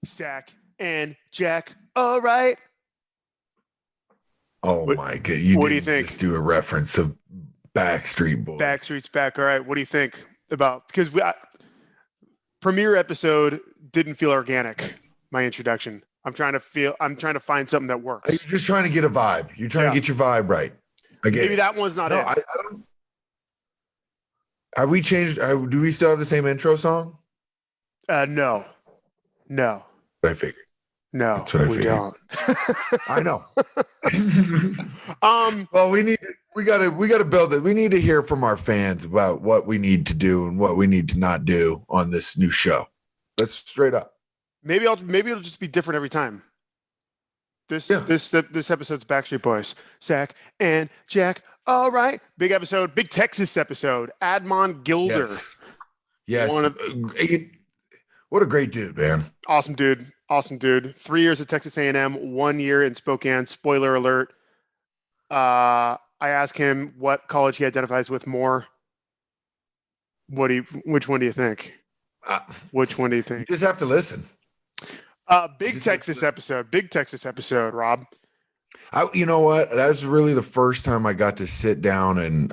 Zach and Jack. All right. Oh my God! You What do you didn't think? just do a reference of Backstreet Boys. Backstreet's back. All right. What do you think about? Because premiere episode didn't feel organic. My introduction. I'm trying to find something that You're works. just trying to get a vibe. You're trying to get your vibe right. I get Maybe it. that one's not No, it. I don't. Have we changed? Do we still have the same intro song? No. I figured. No, That's what I we figured. don't. I know. Well, we gotta build it. We need to hear from our fans about what we need to do and what we need to not do on this new show. That's straight up. maybe it'll just be different every time. This episode's Backstreet Boys. Zach and Jack. All right. Big episode. Big Texas episode. Admon Gilder. Yes. What a great dude, man. Awesome dude. 3 years at Texas A&M, 1 year in Spokane. Spoiler alert. I asked him what college he identifies with more. Which one do you think? Which one do you think? You just have to listen. Big Texas episode, Rob. You know what? That's really the first time I got to sit down and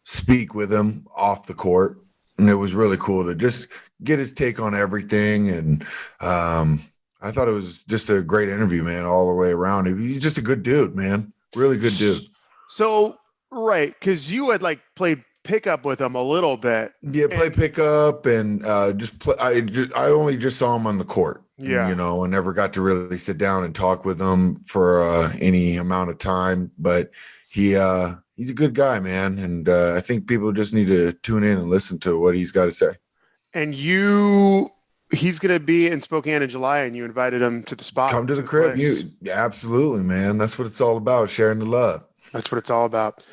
speak with him off the court. And it was really cool to just get his take on everything. And I thought it was just a great interview, man, all the way around. He's just a good dude, man. Really good dude. So, right, because you had played pickup with him a little bit. Yeah, play pickup and just play. I only just saw him on the court. Yeah. And never got to really sit down and talk with him for any amount of time. But he's a good guy, man. And I think people just need to tune in and listen to what he's got to say. And he's going to be in Spokane in July, and you invited him to the spot. Come to the crib. Absolutely, man. That's what it's all about, sharing the love. That's what it's all about.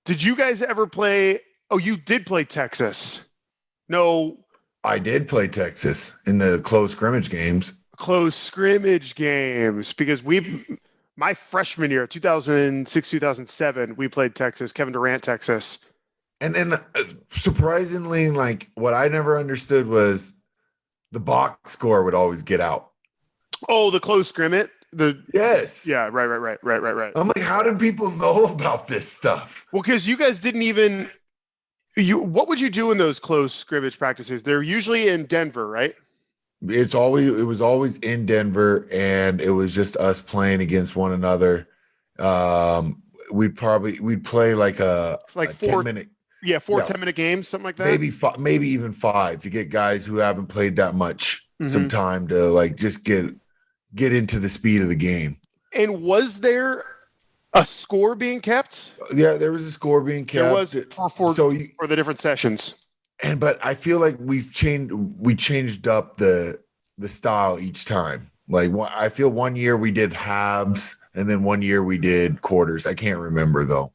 Did you guys ever play? Oh, you did play Texas. No. I did play Texas in the close scrimmage games. Because my freshman year, 2006, 2007, we played Texas, Kevin Durant, Texas. And then surprisingly, what I never understood was the box score would always get out. Oh, the close scrimmage? Yes. Yeah, right. I'm like, how did people know about this stuff? Well, because you guys didn't even what would you do in those close scrimmage practices? They're usually in Denver, right? It was always in Denver, and it was just us playing against one another. We'd play like a 10-minute. Yeah, 10-minute games, something like that. Maybe even 5 to get guys who haven't played that much some time to just get into the speed of the game. And was there a score being kept? Yeah, there was a score being kept. There was for the different sessions. But I feel like we changed up the style each time. I feel 1 year we did halves, and then 1 year we did quarters. I can't remember though.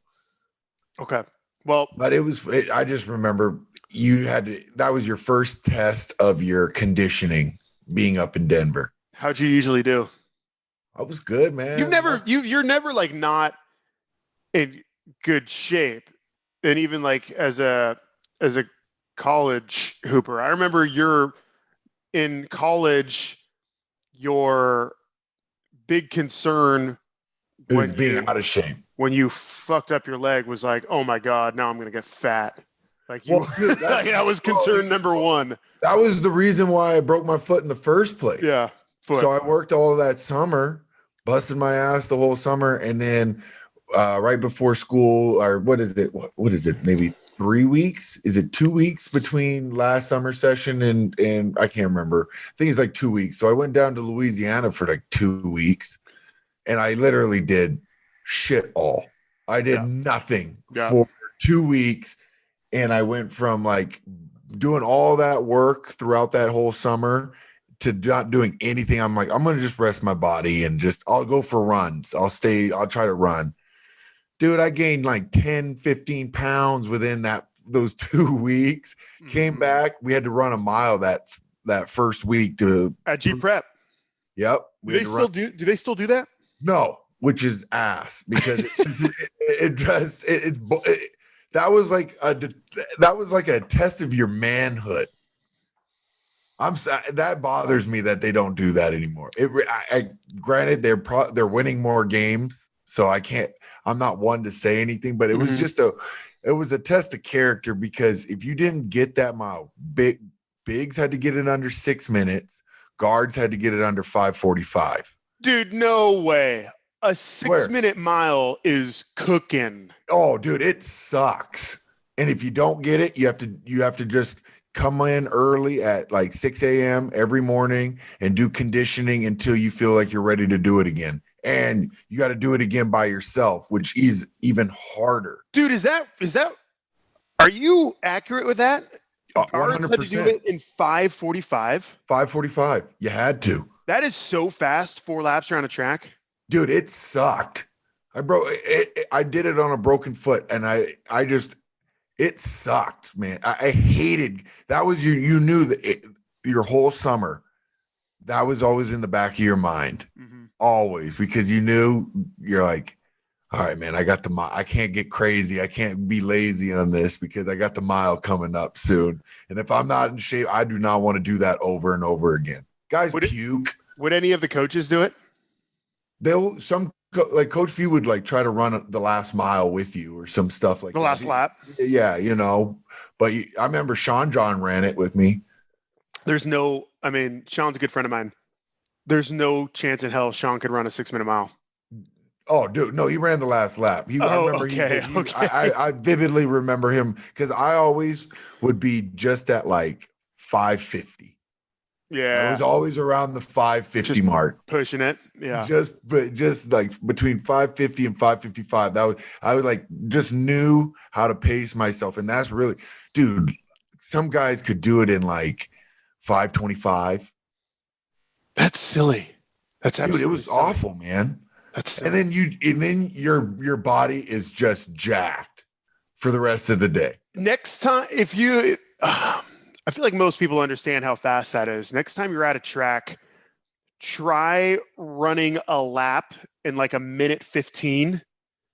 Okay. Well, but I just remember that was your first test of your conditioning being up in Denver. How'd you usually do? I was good, man. You're never not in good shape. And even as a college hooper, I remember you're in college, your big concern was being out of shape. When you fucked up your leg was oh my God, now I'm going to get fat. That was concern number one. That was the reason why I broke my foot in the first place. Yeah. So I worked all of that summer, busted my ass the whole summer. And then right before school, or what is it? What is it? Maybe 3 weeks? Is it 2 weeks between last summer session and I can't remember. I think it's 2 weeks. So I went down to Louisiana for 2 weeks, and I literally did shit all. I did nothing for 2 weeks. And I went from doing all that work throughout that whole summer to not doing anything. I'm I'm going to just rest my body and I'll go for runs. I'll try to run. Dude, I gained 10, 15 pounds within those 2 weeks. Mm-hmm. Came back. We had to run a mile that first week at G Prep. Yep. Do they still do that? No, which is ass because that was like a test of your manhood. That bothers me that they don't do that anymore. Granted they're winning more games, so I'm not one to say anything, but it was just it was a test of character, because if you didn't get that mile, bigs had to get it under 6 minutes, guards had to get it under 5:45. Dude, no way. A 6-minute mile is cooking. Oh, dude, it sucks. And if you don't get it, you have to just come in early at like 6 a.m. every morning and do conditioning until you feel like you're ready to do it again. And you got to do it again by yourself, which is even harder. Dude, are you accurate with that? 100%. Had to do it in 5:45. 5:45. You had to. That is so fast. 4 laps around a track. Dude, it sucked. I did it on a broken foot, and it sucked, man. I hated that. Was you knew that your whole summer, that was always in the back of your mind, always, because you knew, you're like, all right, man, I got the mile. I can't get crazy. I can't be lazy on this, because I got the mile coming up soon. And if I'm not in shape, I do not want to do that over and over again. Guys, puke. Would any of the coaches do it? Like Coach Few would like try to run the last mile with you or some stuff like the last lap. Yeah, but I remember Sean John ran it with me. Sean's a good friend of mine. There's no chance in hell Sean could run a 6-minute mile. Oh, dude, no, he ran the last lap. I vividly remember him, because I always would be just at like 5:50. Yeah, I was always around the 5:50 mark, pushing it. Yeah, just like between 5:50 and 5:55. I was like, just knew how to pace myself, and that's really, dude. Some guys could do it in like 5:25. That's silly. That's absolutely dude. It was silly. awful, man. That's silly. And then your body is just jacked for the rest of the day. Next time, I feel like most people understand how fast that is. Next time you're at a track, try running a lap in like a minute 15.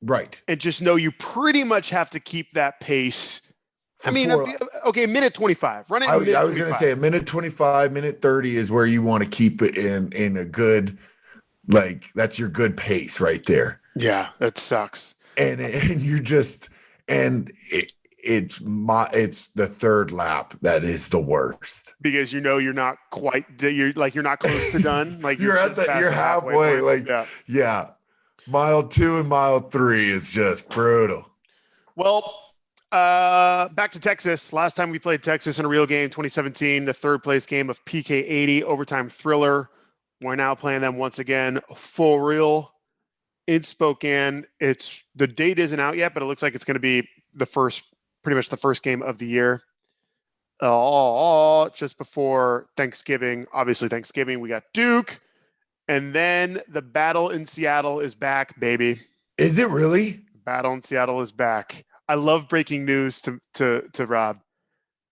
Right. And just know you pretty much have to keep that pace. Minute 25. Run it. I was going to say a minute 25, minute 30 is where you want to keep it in a good, like, that's your good pace right there. Yeah, that sucks. And you're just, it's the third lap that is the worst, because you're not close to done. Like you're halfway. Like yeah. Mile 2 and mile 3 is just brutal. Well, back to Texas. Last time we played Texas in a real game, 2017, the third place game of PK 80 overtime thriller. We're now playing them once again, for real, in Spokane. The date isn't out yet, but it looks like it's going to be pretty much the first game of the year. Just before Thanksgiving. Obviously, Thanksgiving, we got Duke. And then the battle in Seattle is back, baby. Is it really? Battle in Seattle is back. I love breaking news to Rob.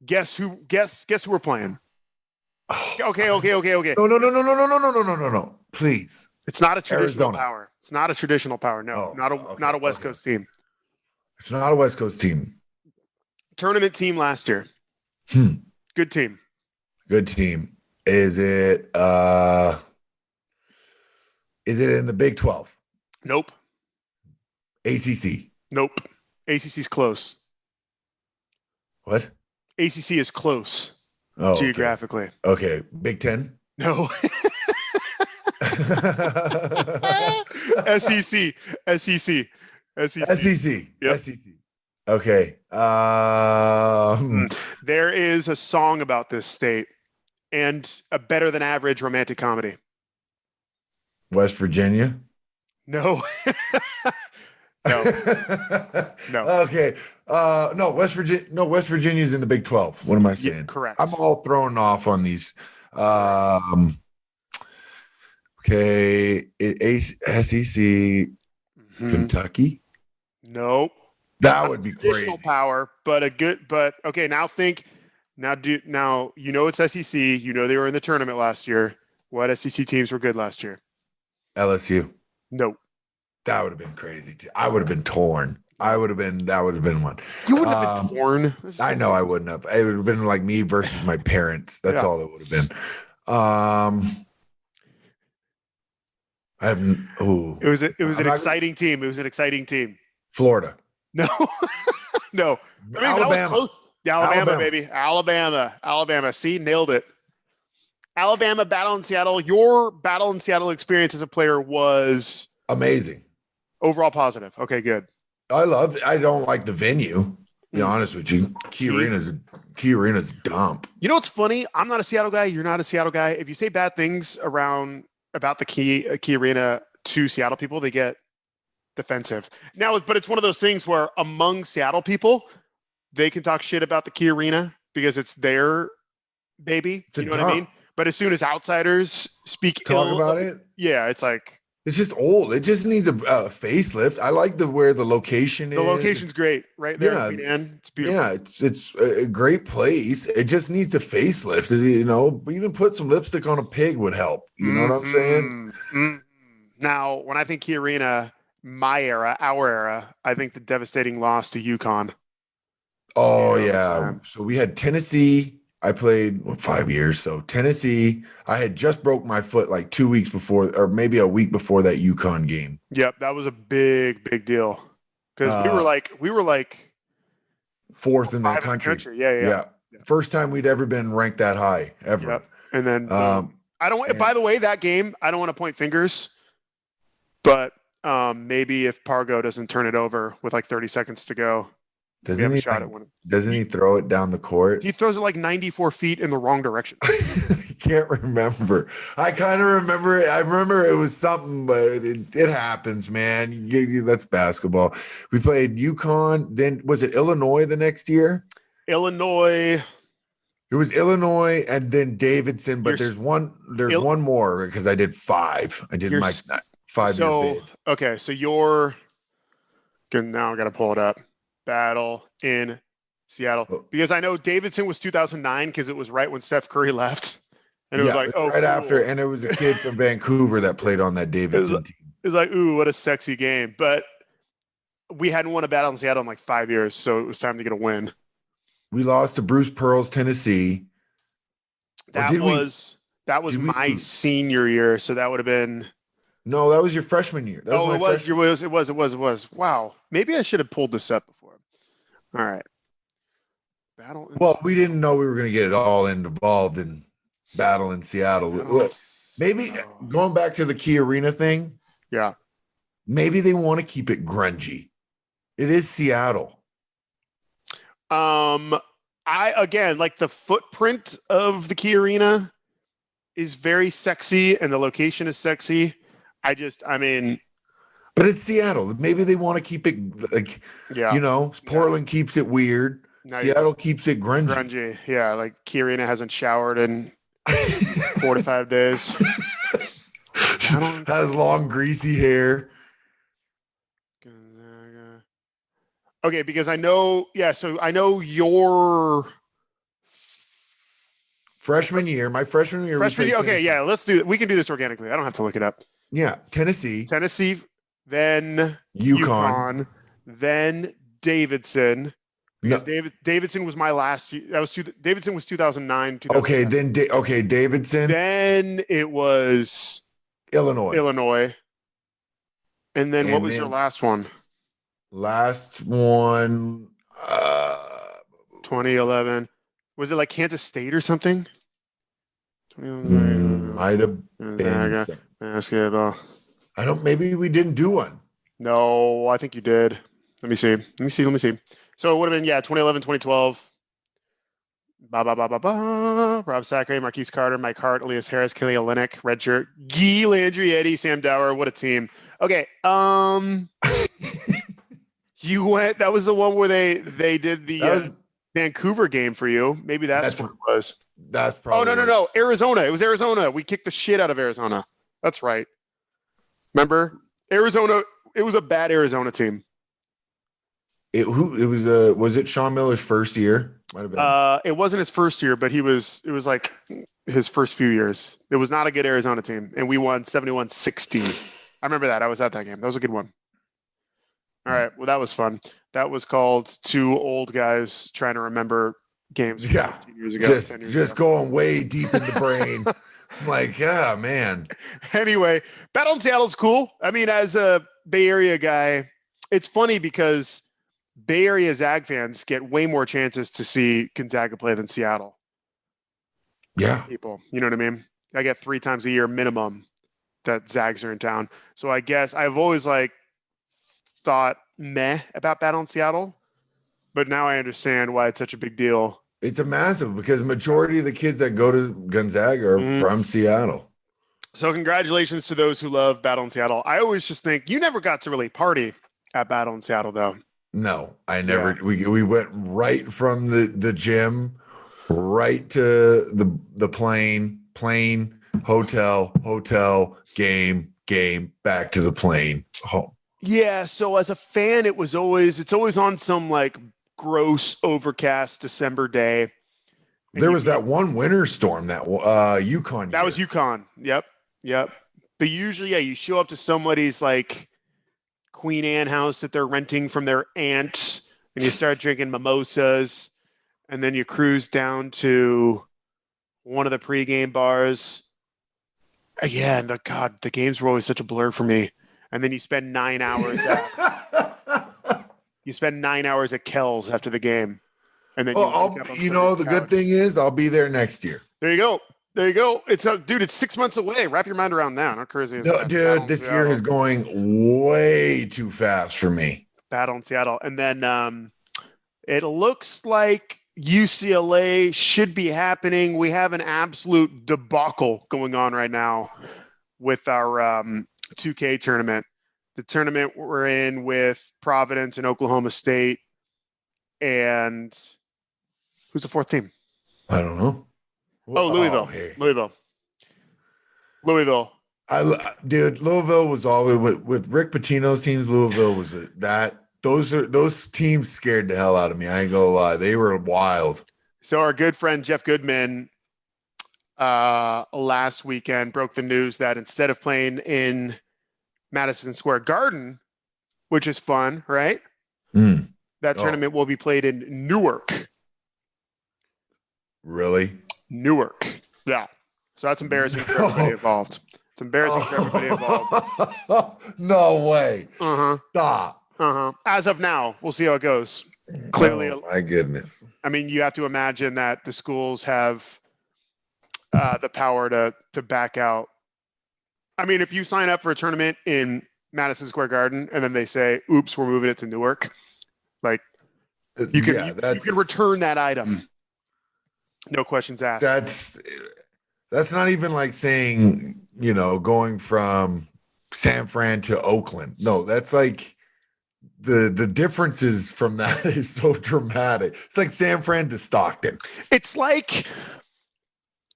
Guess who we're playing? Okay. No. Please. It's not a traditional Arizona. power. It's not a traditional power. No, not a West Coast team. It's not a West Coast team. Tournament team last year. Good team. Good team. Is it in the Big 12? Nope. ACC? Nope. ACC's close. What? ACC is close. Oh, geographically. Okay. Big 10? No. SEC. Yep. SEC. Okay. There is a song about this state and a better than average romantic comedy. West Virginia? No. No. Okay. West Virginia's in the Big 12. What am I saying? Yeah, correct. I'm all thrown off on these. Okay. SEC, Kentucky? Nope. That would be crazy. Power, but okay. Now you know it's SEC. You know they were in the tournament last year. What SEC teams were good last year? LSU. Nope. That would have been crazy too. I would have been torn. That would have been one. You wouldn't have been torn. I know I wouldn't have. It would have been like me versus my parents. That's all it would have been. I have. Oh, it was an exciting team. It was an exciting team. Florida. No, no. I mean, Alabama. that was close. Alabama, baby. Alabama. See, nailed it. Alabama battle in Seattle. Your battle in Seattle experience as a player was amazing. Overall positive. Okay, good. I loved it. I don't like the venue. To be honest with you, Key Arena's dump. You know what's funny? I'm not a Seattle guy. You're not a Seattle guy. If you say bad things about the Key Arena to Seattle people, they get defensive. Now, but it's one of those things where among Seattle people, they can talk shit about the Key Arena because it's their baby. You know what I mean? But as soon as outsiders talk about it, yeah, it's like it's just old. It just needs a facelift. I like where the location is. The location's great, right there. Yeah, it's beautiful. Yeah, it's a great place. It just needs a facelift. You know, even put some lipstick on a pig would help. You know what I'm saying? Mm-hmm. Now, when I think Key Arena, our era, I think the devastating loss to UConn. Oh yeah. So we had Tennessee. I played 5 years. So Tennessee, I had just broke my foot like 2 weeks before, or maybe a week before that UConn game. Yep, that was a big deal because we were like fourth in that country. Yeah. First time we'd ever been ranked that high ever. Yep. And then I don't. By the way, that game, I don't want to point fingers, but maybe if Pargo doesn't turn it over with like 30 seconds to go. Doesn't he throw it down the court? He throws it like 94 feet in the wrong direction. I can't remember. I kind of remember it. I remember it was something, but it happens, man. That's basketball. We played UConn. Then was it Illinois the next year? Illinois. It was Illinois and then Davidson, but there's one more because I did 5. I did my 5-year bid. Okay, so now I got to pull it up. Battle in Seattle because I know Davidson was 2009 because it was right when Steph Curry left, and it was like right after, and it was a kid from Vancouver that played on that Davidson team. It was like, ooh, what a sexy game! But we hadn't won a battle in Seattle in like 5 years, so it was time to get a win. We lost to Bruce Pearl's Tennessee. That was my senior year, so that would have been. No, that was your freshman year. It was. Wow. Maybe I should have pulled this up before. All right. Well, we didn't know we were going to get it all involved in battle in Seattle. Maybe going back to the Key Arena thing. Yeah. Maybe they want to keep it grungy. It is Seattle. Like the footprint of the Key Arena is very sexy and the location is sexy. But it's Seattle. Maybe they want to kekeep it like, Portland keeps it weird. Seattle keeps it grungy. Grungy, yeah. Like Key Arena hasn't showered in 4 to 5 days. Has long, greasy hair. Gonzaga. Okay, because I know. Yeah, so I know your freshman year. My freshman year. Okay, yeah. Let's do it. We can do this organically. I don't have to look it up. Yeah, Tennessee, then UConn, then Davidson. Because Davidson was my last year. Davidson was 2009. Okay, then Davidson. Then it was Illinois. And then what was your last one? Last one 2011. Was it like Kansas State or something? Might have been basketball. Maybe we didn't do one. No, I think you did. Let me see. So it would have been 2011, 2012. Rob Sacre, Marquise Carter, Mike Hart, Elias Harris, Kelly Olynyk, Redshirt, Guy Landry, Eddie, Sam Dower. What a team. Okay. You went. That was the one where they did the Vancouver game for you. Maybe that's what it was. That's probably. Oh no! Arizona. It was Arizona. We kicked the shit out of Arizona. That's right. Remember Arizona? It was a bad Arizona team. Was it Sean Miller's first year? Might have been. It wasn't his first year, but it was like his first few years. It was not a good Arizona team, and we won 71-60. I remember that. I was at that game. That was a good one. All right. Well, that was fun. That was called Two Old Guys Trying to Remember Games from 15 years ago. 10 years Just ago. going way deep in the brain. I'm like, yeah, man. Anyway, Battle in Seattle's cool. I mean, as a Bay Area guy, it's funny because Bay Area Zag fans get way more chances to see Gonzaga play than Seattle. Yeah. People, you know what I mean? I get 3 times a year minimum that Zags are in town. So I guess I've always thought meh about Battle in Seattle, but now I understand why it's such a big deal. It's a massive because majority of the kids that go to Gonzaga are from Seattle. So congratulations to those who love Battle in Seattle. I always just think you never got to really party at Battle in Seattle, though. No, I never. Yeah. We went right from the gym, right to the plane, hotel, game, back to the plane, home. Yeah. So as a fan, it's always on some gross overcast December day. There was that one winter storm, that UConn. That was UConn. Yep. But usually, you show up to somebody's Queen Anne house that they're renting from their aunt, and you start drinking mimosas, and then you cruise down to one of the pregame bars. Yeah, and the games were always such a blur for me. And then you spend 9 hours at Kells after the game. And then the good thing is I'll be there next year. There you go. It's it's 6 months away. Wrap your mind around that. How crazy is that? Dude, this year is going way too fast for me. Battle in Seattle. And then it looks like UCLA should be happening. We have an absolute debacle going on right now with our 2K tournament. The tournament we're in with Providence and Oklahoma State. And who's the 4th team? I don't know. Louisville. Louisville. Louisville was always with Rick Pitino's teams. Louisville was those teams scared the hell out of me. I ain't gonna lie, they were wild. So our good friend Jeff Goodman last weekend broke the news that instead of playing in Madison Square Garden, which is fun, right? That tournament will be played in Newark. Really? Newark. Yeah. So that's embarrassing for everybody involved. It's embarrassing for everybody involved. No way. Stop. As of now, we'll see how it goes. Clearly. Oh, my goodness. I mean, you have to imagine that the schools have the power to back out. I mean, if you sign up for a tournament in Madison Square Garden and then they say, oops, we're moving it to Newark, you can return that item. No questions asked. That's not even like saying, going from San Fran to Oakland. No, that's like the differences from that is so dramatic. It's like San Fran to Stockton. It's like,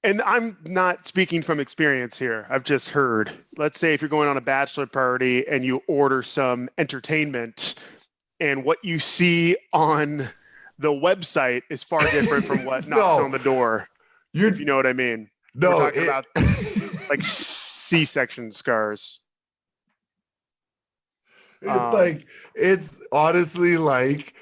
and I'm not speaking from experience here. I've just heard, let's say if you're going on a bachelor party and you order some entertainment and what you see on the website is far different from what knocks on the door. If you know what I mean. No, we're talking about C-section scars. It's honestly like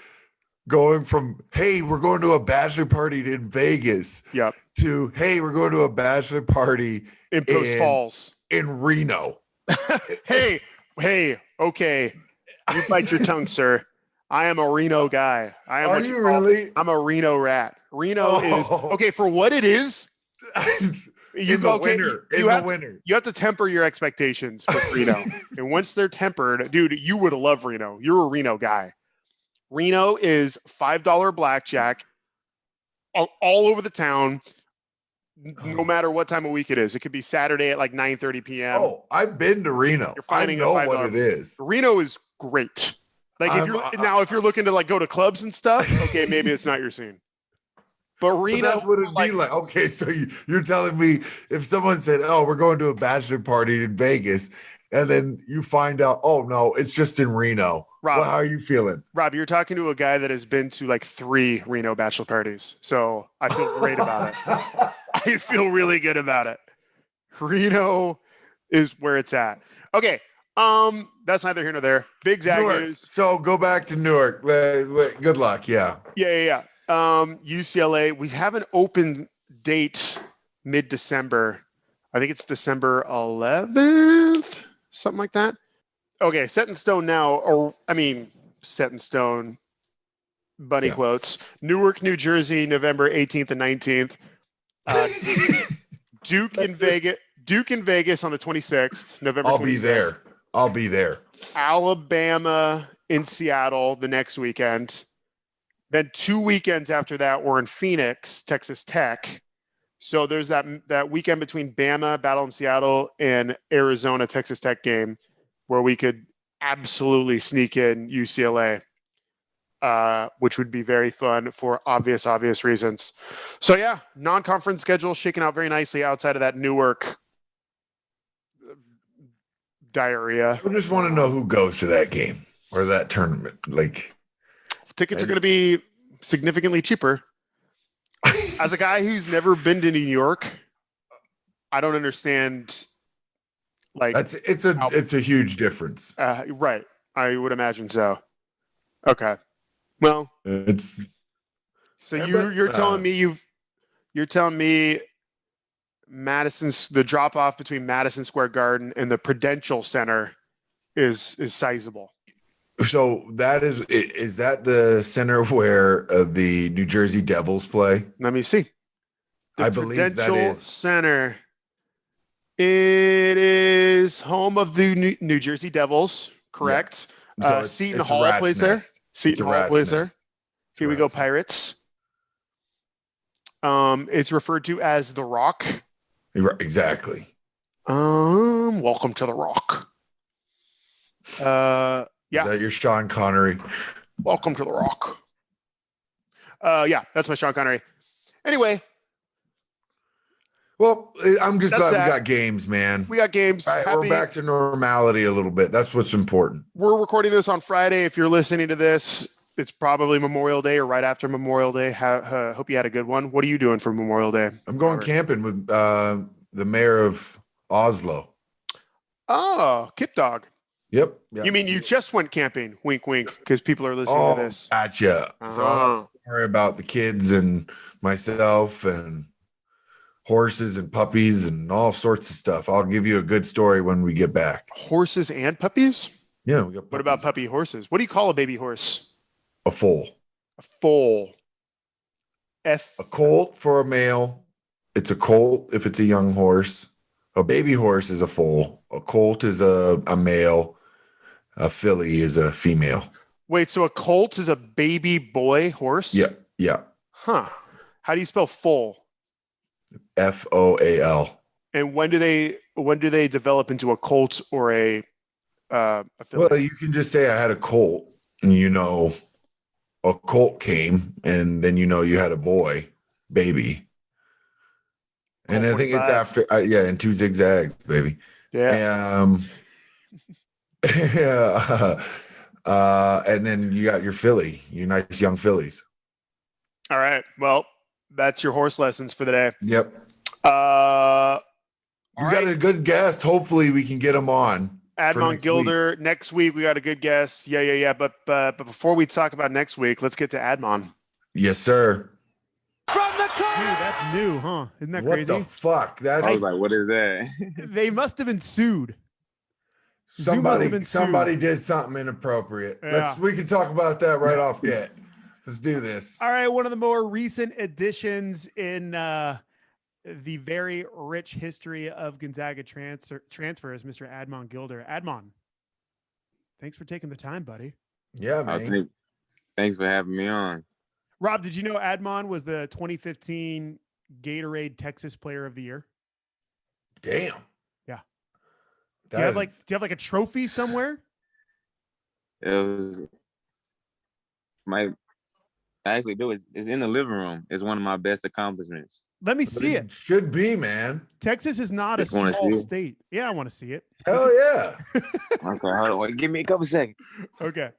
going from, hey, we're going to a bachelor party in Vegas. Yep. To, hey, we're going to a bachelor party in Post Falls. In Reno. Hey, okay. You bite your tongue, sir. I am a Reno guy. Are you really? I'm a Reno rat. Reno is okay for what it is. You have to temper your expectations with Reno. And once they're tempered, dude, you would love Reno. You're a Reno guy. Reno is $5 blackjack all over the town, no matter what time of week it is. It could be Saturday at 9:30 p.m. Oh, I've been to Reno. I know what it is. Reno is great. If you're looking to go to clubs and stuff, okay, maybe it's not your scene. But Reno, that's what it'd be like. Okay, so you're telling me if someone said, "Oh, we're going to a bachelor party in Vegas," and then you find out, "Oh no, it's just in Reno." Rob, how are you feeling? Rob, you're talking to a guy that has been to 3 Reno bachelor parties, so I feel great about it. I feel really good about it. Reno is where it's at. Okay, That's neither here nor there. Big Zagoos. So go back to Newark. Good luck. Yeah. Yeah. UCLA. We have an open date mid-December. I think it's December 11th, something like that. Okay, set in stone now, set in stone, bunny quotes. Newark, New Jersey, November 18th and 19th. Duke in Vegas on the 26th, November 26th. I'll be there. Alabama in Seattle the next weekend. Then 2 weekends after that, we're in Phoenix, Texas Tech. So there's that weekend between Bama, Battle in Seattle, and Arizona, Texas Tech game where we could absolutely sneak in UCLA, which would be very fun for obvious reasons. So yeah, non-conference schedule shaking out very nicely outside of that Newark diarrhea. I just want to know who goes to that game or that tournament. Like, tickets are going to be significantly cheaper. As a guy who's never been to New York, I don't understand. Like, it's a huge difference. Right. I would imagine so. Okay. Well, you're telling me the drop off between Madison Square Garden and the Prudential Center is sizable. So is that the center where the New Jersey Devils play? Let me see. I believe that is Center. It is home of the New Jersey Devils, correct? Yeah. So Seton Hall plays there. Seton Hall plays there. Here we go, Pirates. It's referred to as the Rock. Exactly. Welcome to the Rock. Yeah. Is that your Sean Connery? Welcome to the Rock. Yeah, that's my Sean Connery. Anyway. Well, I'm just glad we got games, man. We got games. Right, we're back to normality a little bit. That's what's important. We're recording this on Friday. If you're listening to this, it's probably Memorial Day or right after Memorial Day. Hope you had a good one. What are you doing for Memorial Day? I'm going camping with the mayor of Oslo. Oh, Kip Dog. Yep. You mean you just went camping? Wink, wink, because people are listening to this. Gotcha. So don't worry about the kids and myself and horses and puppies and all sorts of stuff. I'll give you a good story when we get back. Horses and puppies? Yeah. We got puppies. What about puppy horses? What do you call a baby horse? A foal. A foal. A colt for a male. It's a colt if it's a young horse. A baby horse is a foal. A colt is a male. A filly is a female. Wait, so a colt is a baby boy horse? Yeah. Huh. How do you spell foal? FOAL. And when do they develop into a colt or a filly? Well, you can just say I had a colt, and a colt came, and then you had a baby. And I think it's after, and 2 zigzags, baby. Yeah. Yeah. And then you got your filly, your nice young fillies. All right. Well, that's your horse lessons for the day. Yep. You got a good guest. Hopefully we can get him on. Admon Gilder. Next week we got a good guest. Yeah. But before we talk about next week, let's get to Admon. Yes, sir. From the corner. Dude, that's new, huh? Isn't that crazy? What the fuck? I was like, what is that? They must have been sued. Somebody did something inappropriate. Yeah. We can talk about that right off get. Let's do this. All right. One of the more recent additions in the very rich history of Gonzaga transfers, Mr. Admon Gilder. Admon, thanks for taking the time, buddy. Yeah, man. Thanks for having me on. Rob, did you know Admon was the 2015 Gatorade Texas Player of the Year? Damn. Yeah. Do you have like a trophy somewhere? It was I actually do. It's in the living room. It's one of my best accomplishments. Let me see it. Should be, man. Texas is not a small state. Yeah, I want to see it. Hell yeah. Okay, hold on. Give me a couple seconds. Okay.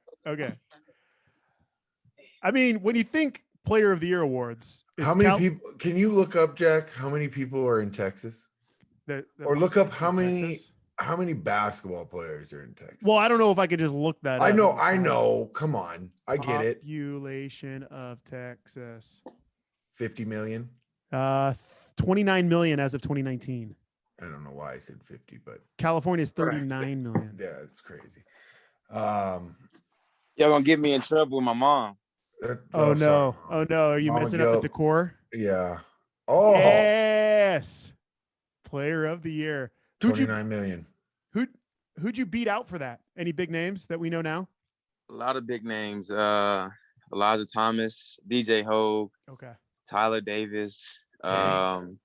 I mean, when you think Player of the Year awards, how many people? Can you look up, Jack? How many people are in Texas? Or look up how many how many basketball players are in Texas? Well, I don't know if I could just look that I up. I know. Come on. I get it. Population of Texas. 50 million. 29 million as of 2019. I don't know why I said 50, but California is 39 million. yeah, it's crazy. Y'all gonna get me in trouble with my mom. Oh no. Sorry, Oh no. Are you Mama messing up the decor? Yeah. Oh, Yes. Player of the year. 29 million. Who'd you beat out for that? Any big names that we know now? A lot of big names. Elijah Thomas, DJ Hogue, Okay. Tyler Davis, Dang.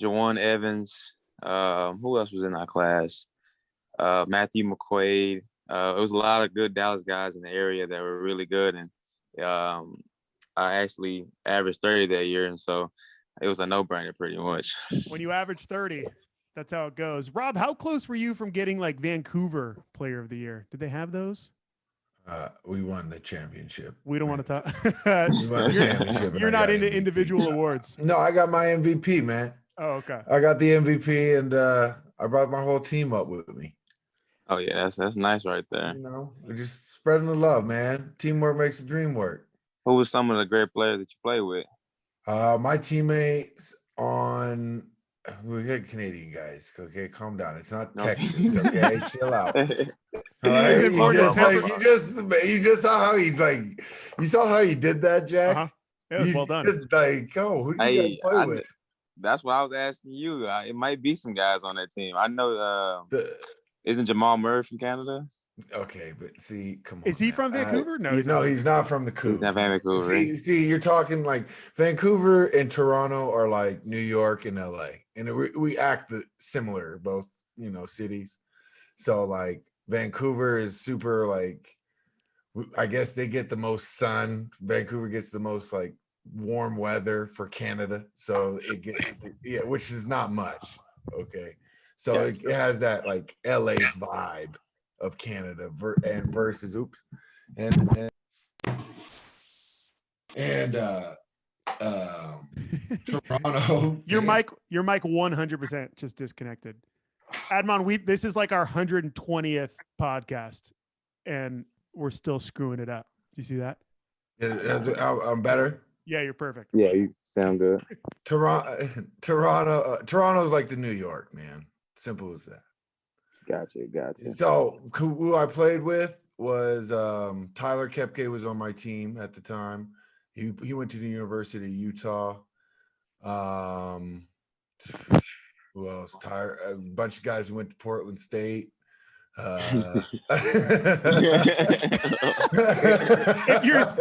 Jawan Evans. Who else was in our class? Matthew McQuaid. It was a lot of good Dallas guys in the area that were really good, and I actually averaged 30 that year, and so it was a no-brainer pretty much. When you average 30, that's how it goes. Rob, how close were you from getting like Vancouver Player of the Year? Did they have those? We won the championship. We don't want to talk. We won the championship. You're not into individual awards. No, I got my MVP, man. Oh, okay. I got the MVP, and I brought my whole team up with me. Oh yeah, that's nice right there. You know, we're just spreading the love, man. Teamwork makes the dream work. Who was some of the great players that you played with? My teammates on we got Canadian guys. Okay, calm down. It's not Texas. Okay, chill out. All right? You just saw how he you saw how he did that, Jack. Uh-huh. It was well done. Just who do you guys play with? That's what I was asking you. It might be some guys on that team. I know. Isn't Jamal Murray from Canada? Okay, but see, come on. Is he from Vancouver? No, he's not from the Cougs. He's not Vancouver. See, you're talking like Vancouver and Toronto are like New York and LA, and we act similar, both cities. So like Vancouver is super like, I guess they get the most sun. Vancouver gets the most like warm weather for Canada, so it gets which is not much. Okay, so it has that like LA vibe of Canada versus Toronto. Your mic 100% just disconnected. Admon, this is like our 120th podcast, and we're still screwing it up. Do you see that? I'm better. Yeah, you're perfect. Yeah, you sound good. Toronto's like the New York, man. Simple as that. Gotcha. So who I played with was Tyler Kepke was on my team at the time. He went to the University of Utah. Who else? A bunch of guys who went to Portland State.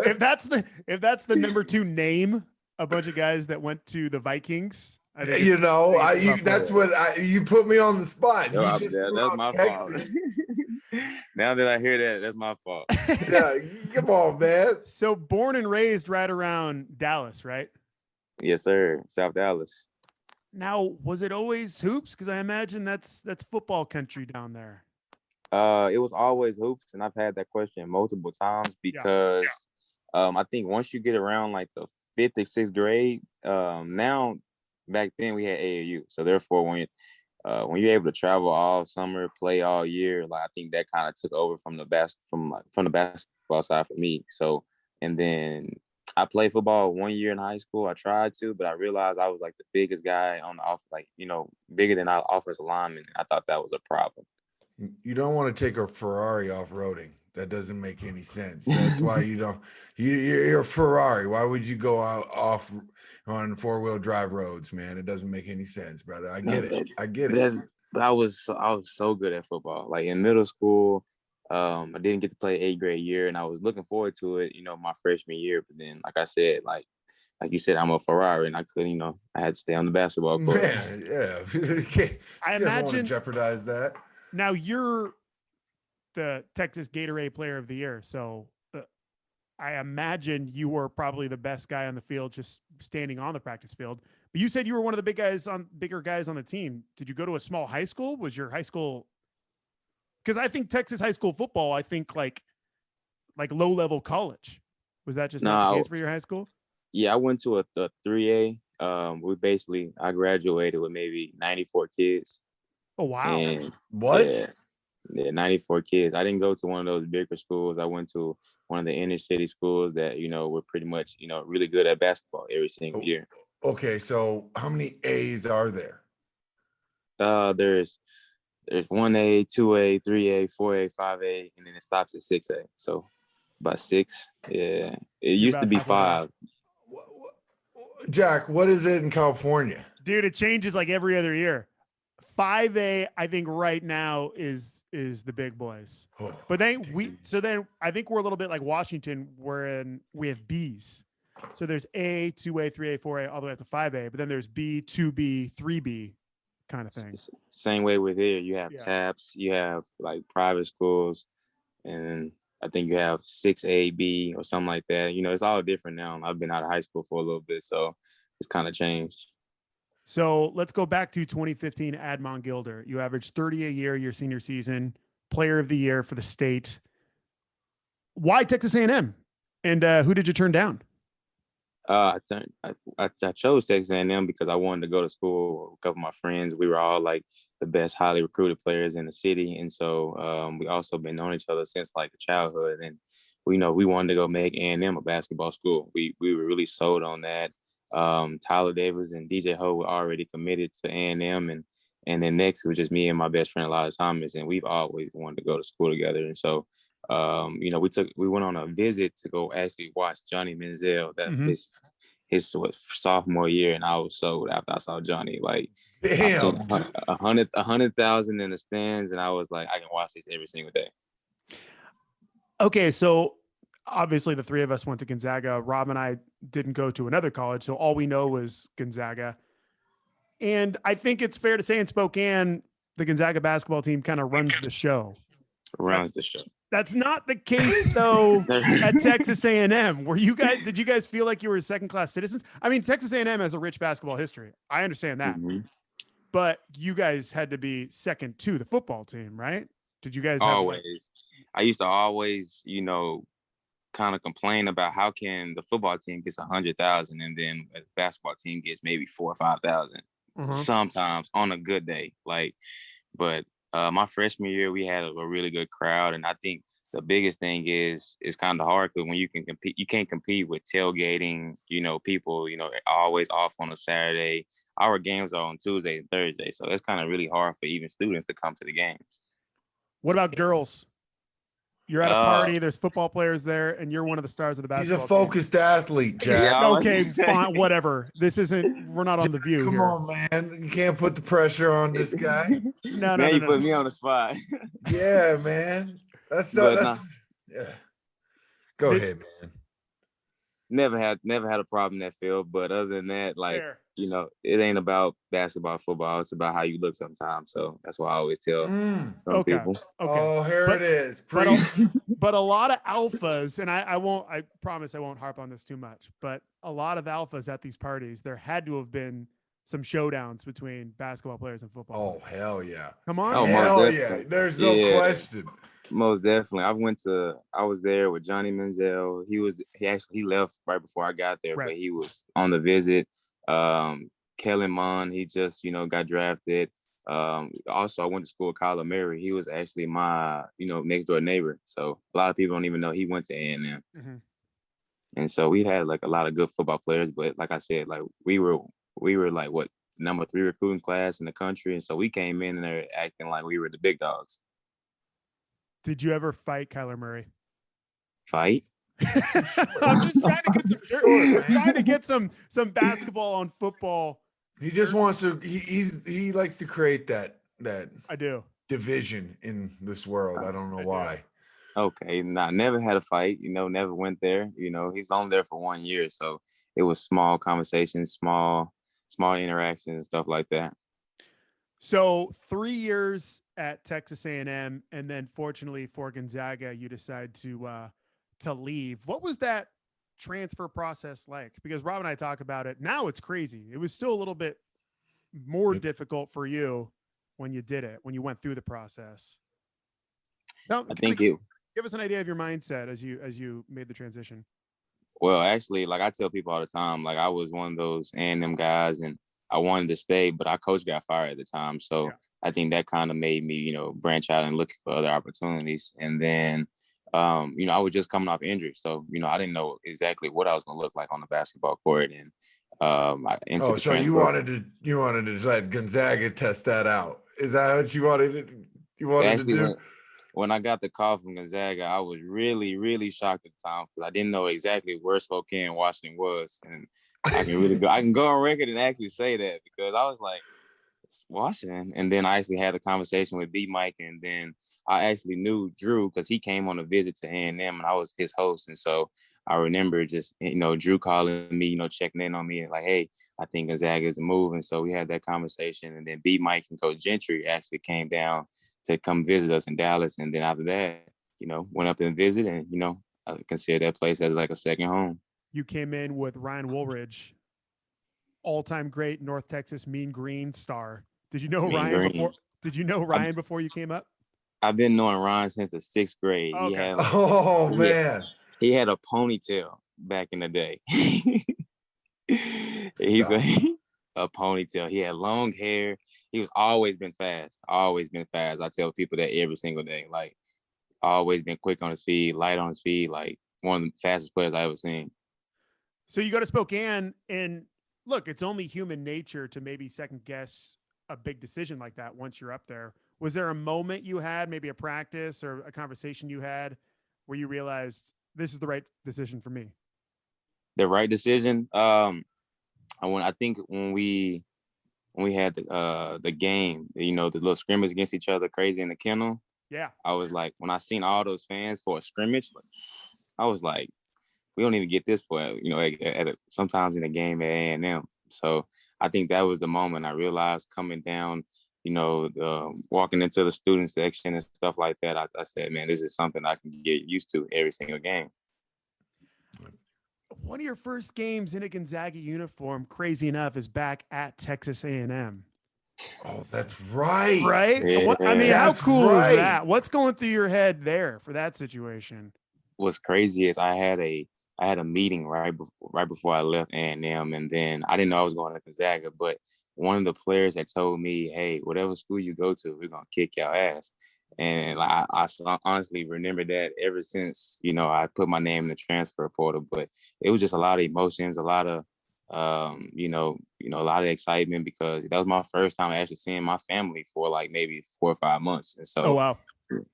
if that's the number 2 name, a bunch of guys that went to the Vikings. You put me on the spot. That's my fault. Now that I hear that, that's my fault. Yeah, come on, man. So born and raised right around Dallas, right? Yes, sir. South Dallas. Now, was it always hoops? Because I imagine that's football country down there. It was always hoops, and I've had that question multiple times because I think once you get around like the 5th or 6th grade, now back then we had AAU, so therefore when you're able to travel all summer, play all year, like I think that kind of took over from the basketball side for me. So, and then I played football 1 year in high school. I tried to, but I realized I was like the biggest guy on the off, bigger than our offensive lineman. I thought that was a problem. You don't want to take a Ferrari off-roading. That doesn't make any sense. That's why you don't. You're a Ferrari. Why would you go out off on 4-wheel drive roads, man? It doesn't make any sense, brother. I get it. But I was so good at football. Like in middle school, I didn't get to play 8th grade year, and I was looking forward to it, my freshman year. But then, like I said, like you said, I'm a Ferrari, and I couldn't, I had to stay on the basketball court. Man, yeah. I imagine jeopardize that. Now you're the Texas Gatorade Player of the Year, so I imagine you were probably the best guy on the field, just standing on the practice field. But you said you were one of the bigger guys on the team. Did you go to a small high school? Was your high school? Because I think Texas high school football, I think like low level college. Was that just not the case for your high school? Yeah, I went to a 3A. I graduated with maybe 94 kids. Oh, wow. And What? yeah, 94 kids. I didn't go to one of those bigger schools. I went to one of the inner city schools that, were pretty much, really good at basketball every single year. Okay, so how many A's are there? There's 1A, 2A, 3A, 4A, 5A, and then it stops at 6A. So about 6. Yeah. It used to be 5. Jack, what is it in California? Dude, it changes like every other year. 5A, I think right now is the big boys. But then I think we're a little bit like Washington, wherein we have Bs. So there's A, 2A, 3A, 4A, all the way up to 5A. But then there's B, 2B, 3B kind of thing. Same way with here. You have TAPS, you have like private schools, and I think you have 6A, B, or something like that. It's all different now. I've been out of high school for a little bit, so it's kind of changed. So let's go back to 2015, Admon Gilder. You averaged 30 a year your senior season, player of the year for the state. Why Texas A&M? And who did you turn down? I chose Texas A&M because I wanted to go to school with a couple of my friends. We were all like the best highly recruited players in the city. And so we also been knowing each other since like childhood. And we wanted to go make A&M a basketball school. We were really sold on that. Tyler Davis and DJ Ho were already committed to A&M, and then next it was just me and my best friend Elijah Thomas, and we've always wanted to go to school together. And so we went on a visit to go actually watch Johnny Manziel his sophomore year, and I was sold after I saw Johnny. Like, damn. I seen 100,000 in the stands, and I was like, I can watch this every single day. Okay, so obviously the three of us went to Gonzaga. Rob and I didn't go to another college, so all we know was Gonzaga. And I think it's fair to say in Spokane, the Gonzaga basketball team kind of runs the show. That's not the case though at Texas A&M. Did you guys feel like you were second-class citizens? I mean, Texas A&M has a rich basketball history. I understand that. Mm-hmm. But you guys had to be second to the football team, right? Did you guys always? I used to always, kind of complain about how can the football team gets 100,000 and then the basketball team gets maybe 4,000 or 5,000 sometimes on a good day. But my freshman year we had a really good crowd, and I think the biggest thing is it's kind of hard because when you can compete, you can't compete with tailgating. People always off on a Saturday. Our games are on Tuesday and Thursday, so it's kind of really hard for even students to come to the games. What about girls? You're at a party, there's football players there, and you're one of the stars of the basketball team. He's a focused athlete, Jack. Yeah, okay, fine, whatever. We're not on The View Come here. on, man. You can't put the pressure on this guy. No, you put me on the spot. Yeah, man. That's yeah. Go ahead, man. Never had a problem in that field, but other than that, it ain't about basketball, football. It's about how you look sometimes. So that's why I always tell some people. Okay. Oh, it is. But a lot of alphas, and I promise I won't harp on this too much, but a lot of alphas at these parties, there had to have been some showdowns between basketball players and football. Oh, hell yeah. Come on. Oh, hell yeah. There's no question. Most definitely. I was there with Johnny Manziel. He left right before I got there, but he was on the visit. Kellen Mond, he just, got drafted. Also, I went to school with Kyler Murray. He was actually my, next door neighbor. So a lot of people don't even know he went to A&M. Mm-hmm. And so we had like a lot of good football players, but like I said, like we were like number 3 recruiting class in the country. And so we came in there acting like we were the big dogs. Did you ever fight Kyler Murray? Fight? I'm just trying to get some basketball on football. He just wants to. He likes to create that. I do division in this world. I don't know why. Okay, never had a fight. Never went there. He's only there for 1 year, so it was small conversations, small interactions, and stuff like that. So 3 years at Texas A&M, and then fortunately for Gonzaga, you decide to leave. What was that transfer process like? Because Rob and I talk about it. Now it's crazy. It was still a little bit more difficult for you when you did it, when you went through the process. So, give us an idea of your mindset as you made the transition. Well, actually, like I tell people all the time, like I was one of those A&M guys, and I wanted to stay, but our coach got fired at the time. So I think that kind of made me, branch out and look for other opportunities. And then, I was just coming off injury. So, I didn't know exactly what I was going to look like on the basketball court. And I entered the so you transfer. wanted to let Gonzaga test that out. Is that what you wanted to do? When I got the call from Gonzaga, I was really, really shocked at the time because I didn't know exactly where Spokane, Washington was. And I can go on record and actually say that because I was like, it's Washington. And then I actually had a conversation with B Mike, and then I actually knew Drew because he came on a visit to A&M and I was his host. And so I remember just, Drew calling me, checking in on me and like, hey, I think Gonzaga is a move. And so we had that conversation. And then B Mike and Coach Gentry actually came down to come visit us in Dallas. And then after that, went up and visited and, I consider that place as like a second home. You came in with Ryan Woolridge, all-time great North Texas Mean Green star. Did you know Ryan before? Did you know Ryan before you came up? I've been knowing Ryan since the 6th grade. Okay. Man. He had a ponytail back in the day. He's a ponytail. He had long hair. He was always been fast. I tell people that every single day. Like, always been quick on his feet, light on his feet. Like, one of the fastest players I ever seen. So you go to Spokane, and look, it's only human nature to maybe second guess a big decision like that once you're up there. Was there a moment you had, maybe a practice or a conversation you had where you realized this is the right decision for me? The right decision? I think when we had the game, the little scrimmage against each other, crazy in the kennel. Yeah. I was like, when I seen all those fans for a scrimmage, I was like, we don't even get this for, sometimes in a game at A&M. So I think that was the moment I realized coming down, walking into the student section and stuff like that. I said, man, this is something I can get used to every single game. One of your first games in a Gonzaga uniform, crazy enough, is back at Texas A&M. Oh, that's right. Right? Yeah. I mean, how cool is that? What's going through your head there for that situation? What's crazy is I had a meeting right before I left A&M, and then I didn't know I was going to Gonzaga, but one of the players had told me, hey, whatever school you go to, we're going to kick your ass. And like, I honestly remember that ever since, I put my name in the transfer portal. But it was just a lot of emotions, a lot of, a lot of excitement because that was my first time actually seeing my family for like maybe 4 or 5 months. And so, oh, wow.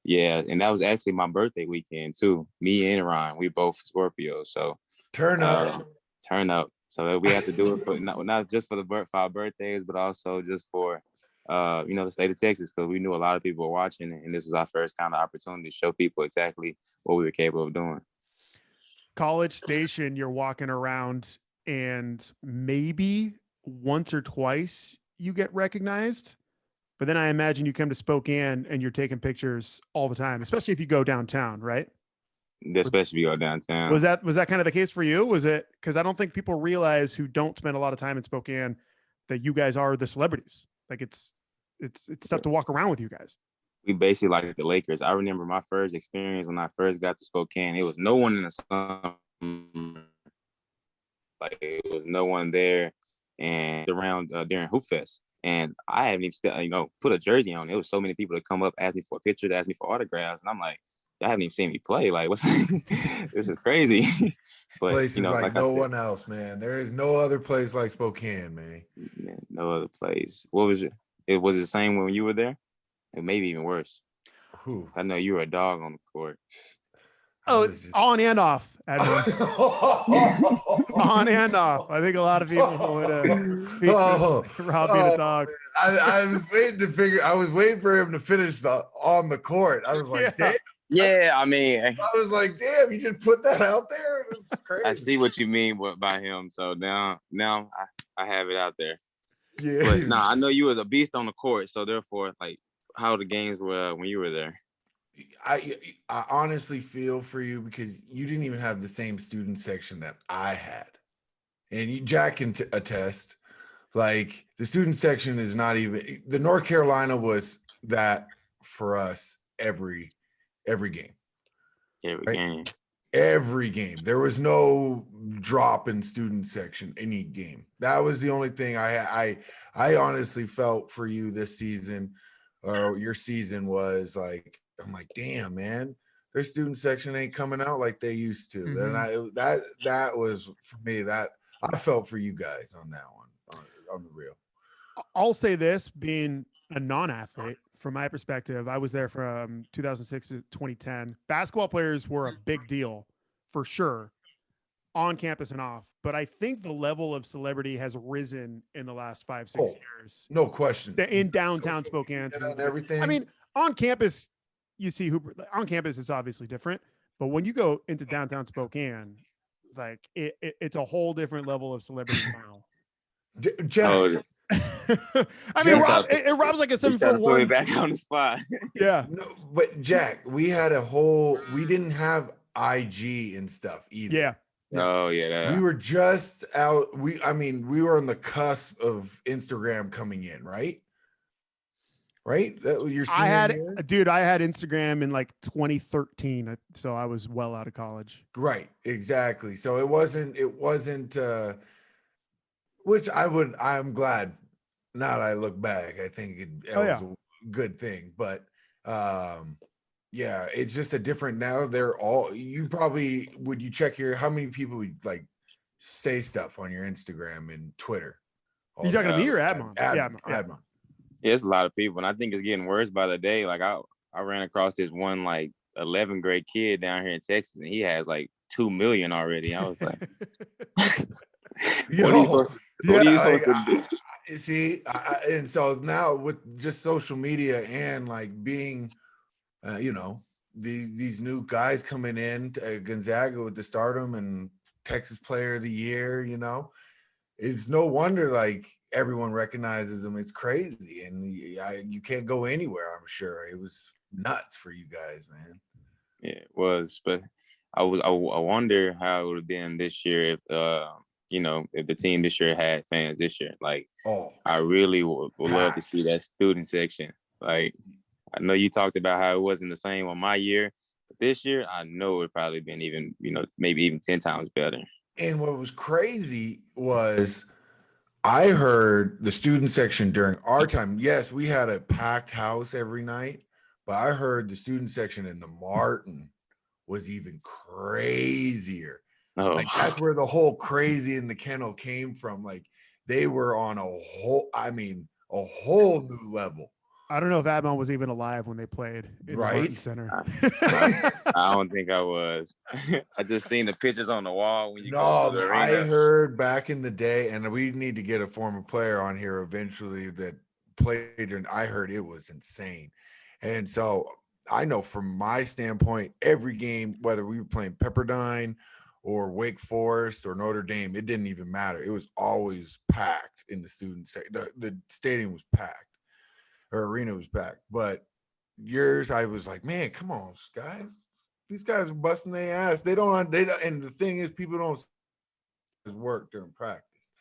Yeah, and that was actually my birthday weekend too. Me and Ryan, we both Scorpios. So turn up. So we have to do it for not just for our birthdays, but also just for the state of Texas, because we knew a lot of people were watching, and this was our first kind of opportunity to show people exactly what we were capable of doing. College Station, you're walking around, and maybe once or twice you get recognized. But then I imagine you come to Spokane and you're taking pictures all the time, especially if you go downtown, right? Especially if you go downtown. Was that kind of the case for you? Was it? Because I don't think people realize who don't spend a lot of time in Spokane that you guys are the celebrities. Like it's tough to walk around with you guys. We basically like the Lakers. I remember my first experience when I first got to Spokane. It was no one in the summer. Like, it was no one there, and around during Hoop Fest. And I haven't even put a jersey on. It was so many people that come up, ask me for pictures, ask me for autographs, and I'm like, y'all haven't even seen me play. Like, what's this is crazy. But places like no one else, man. There is no other place like Spokane, man. No other place. What was it? It was the same when you were there? It may be even worse. Whew. I know you were a dog on the court. Oh, on and off. On and off. I think a lot of people would speak to Rob being a dog. I was waiting for him to finish on the court. I was like, damn. Yeah, I mean, I was like, damn, you just put that out there. It's crazy. I see what you mean by him. So now I have it out there. Yeah. But I know you was a beast on the court. So therefore, like, how the games were when you were there. I honestly feel for you because you didn't even have the same student section that I had. And Jack can attest, like, the student section is not even – the North Carolina was that for us every game. Every game. There was no drop in student section any game. That was the only thing I honestly felt for you this season. or your season was like, I'm like, damn, man, their student section ain't coming out like they used to. And that was for me, that I felt for you guys on that one, on the real. I'll say this, being a non-athlete, from my perspective, I was there from 2006 to 2010. Basketball players were a big deal for sure on campus and off, but I think the level of celebrity has risen in the last 5-6 years. No question. In downtown Spokane and everything. I mean, on campus, you see Hooper. On campus, it's obviously different, but when you go into downtown Spokane, like it's a whole different level of celebrity now. Jack. I mean, Rob's like a 7'1". Put me back on the spot. Yeah. No, but Jack, we didn't have IG and stuff either. Yeah. Oh yeah. We were just out. We were on the cusp of Instagram coming in, right? Right? That was your senior year? Dude, I had Instagram in like 2013, so I was well out of college. Right, exactly. So it wasn't which I'm glad now that I look back, I think it was a good thing. But yeah, it's just a different now. They're all you check how many people would like say stuff on your Instagram and Twitter? You talking to me or Admon? Admon. Yeah, it's a lot of people, and I think it's getting worse by the day. Like I ran across this one like 11th grade kid down here in Texas, and he has like 2 million already. I was like, see, and so now with just social media and like being, these new guys coming in to Gonzaga with the stardom and Texas Player of the Year, it's no wonder like everyone recognizes them. It's crazy, and you can't go anywhere. I'm sure it was nuts for you guys, man. Yeah, it was, but I wonder how it would have been this year if if the team this year had fans this year. Like, I really would love to see that student section. Like, I know you talked about how it wasn't the same on my year, but this year I know it would probably been even, maybe even 10 times better. And what was crazy was I heard the student section during our time. Yes, we had a packed house every night, but I heard the student section in the Martin was even crazier. Oh. Like that's where the whole crazy in the kennel came from. Like they were on a whole new level. I don't know if Admon was even alive when they played in the Martin Center. I don't think I was. I just seen the pictures on the wall when you go to the arena. I heard back in the day, and we need to get a former player on here eventually that played, and I heard it was insane. And so I know from my standpoint, every game, whether we were playing Pepperdine or Wake Forest or Notre Dame, it didn't even matter. It was always packed in the student section. The stadium was packed. Or arena was back, but yours, I was like, man, come on, guys. These guys are busting their ass. They don't, and the thing is, people don't work during practice.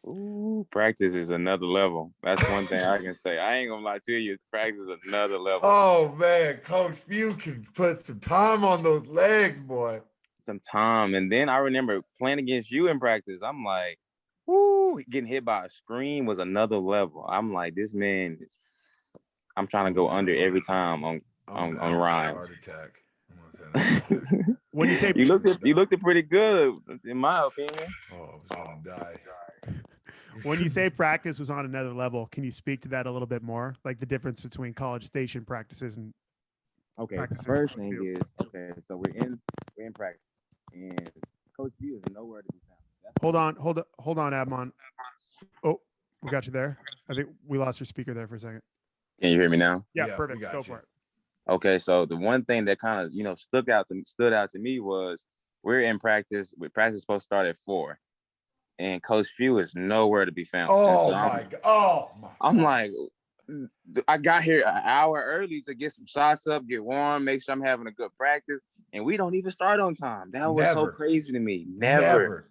Ooh, practice is another level. That's one thing I can say. I ain't gonna lie to you. Practice is another level. Oh man, Coach Few can put some time on those legs, boy. Some time, and then I remember playing against you in practice. I'm like, woo, getting hit by a screen was another level. I'm like, this man is. I'm trying to go under every time on Ryan. Heart attack. When you say you looked pretty good, in my opinion. Oh, I was gonna die. When you say practice was on another level, can you speak to that a little bit more? Like the difference between College Station practices and the first thing is so we're in practice, and Coach Few is nowhere to be found. Hold on, Admon. Oh, we got you there. I think we lost your speaker there for a second. Can you hear me now? Yeah, perfect. Go for it. Okay, so the one thing that kind of stood out to me was we're in practice. Practice is supposed to start at 4, and Coach Few is nowhere to be found. Oh so my God! I'm like, I got here an hour early to get some shots up, get warm, make sure I'm having a good practice, and we don't even start on time. That was so crazy to me. Never.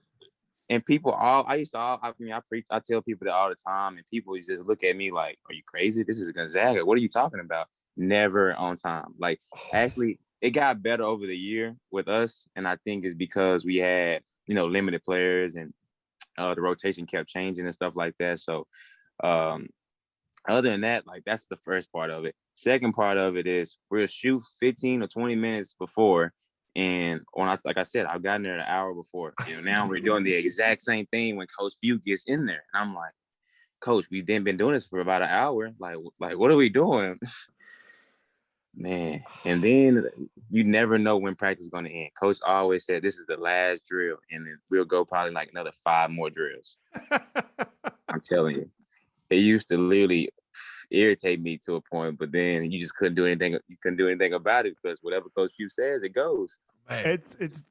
And people I tell people that all the time, and people just look at me like, are you crazy? This is Gonzaga. What are you talking about? Never on time. Like, actually, it got better over the year with us, and I think it's because we had, limited players, and the rotation kept changing and stuff like that. So, other than that, like that's the first part of it. Second part of it is we'll shoot 15 or 20 minutes before. And like I said, I've gotten there an hour before. Now we're doing the exact same thing when Coach Few gets in there. And I'm like, Coach, we've been doing this for about an hour. Like what are we doing? Man. And then you never know when practice is going to end. Coach always said this is the last drill. And then we'll go probably like another 5 more drills. I'm telling you. It used to literally irritate me to a point, but then you just couldn't do anything. You couldn't do anything about it because whatever Coach Few says, it goes. Man. It's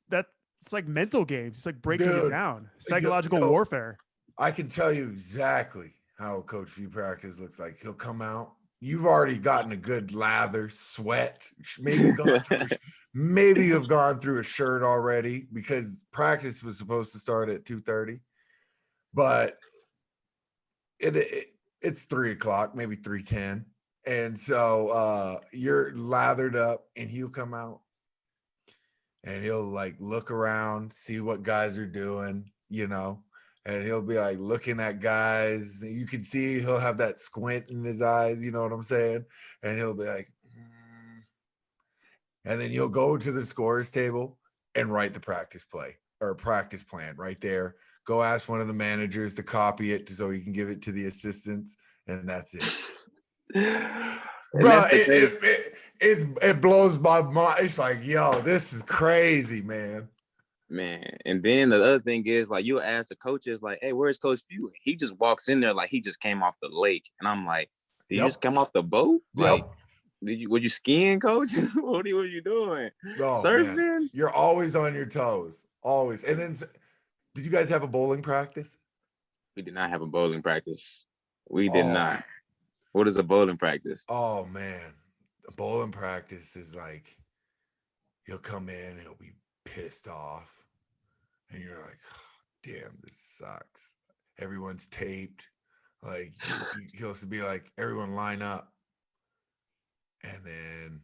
like mental games. It's like breaking it down. Psychological warfare. I can tell you exactly how Coach Few practice looks like. He'll come out. You've already gotten a good lather, sweat. Maybe you've gone through a shirt already because practice was supposed to start at 2:30, but it's 3:00, maybe 3:10. And so you're lathered up and he'll come out and he'll like look around, see what guys are doing, and he'll be like looking at guys. You can see he'll have that squint in his eyes, you know what I'm saying? And he'll be like, and then you'll go to the scorers table and write the practice play or practice plan right there. Go ask one of the managers to copy it so he can give it to the assistants, and that's it. Bro, it blows my mind. It's like, yo, this is crazy, man. And then the other thing is, like, you'll ask the coaches, like, hey, where's Coach Few? He just walks in there like he just came off the lake. And I'm like, did you just come off the boat? Like, were you skiing, Coach? What were you doing? Surfing? Man. You're always on your toes. Always. And then, did you guys have a bowling practice? We did not have a bowling practice. We did not. What is a bowling practice? Oh, man. A bowling practice is like, he'll come in and he'll be pissed off. And you're like, oh, damn, this sucks. Everyone's taped. Like, he'll be like, everyone line up. And then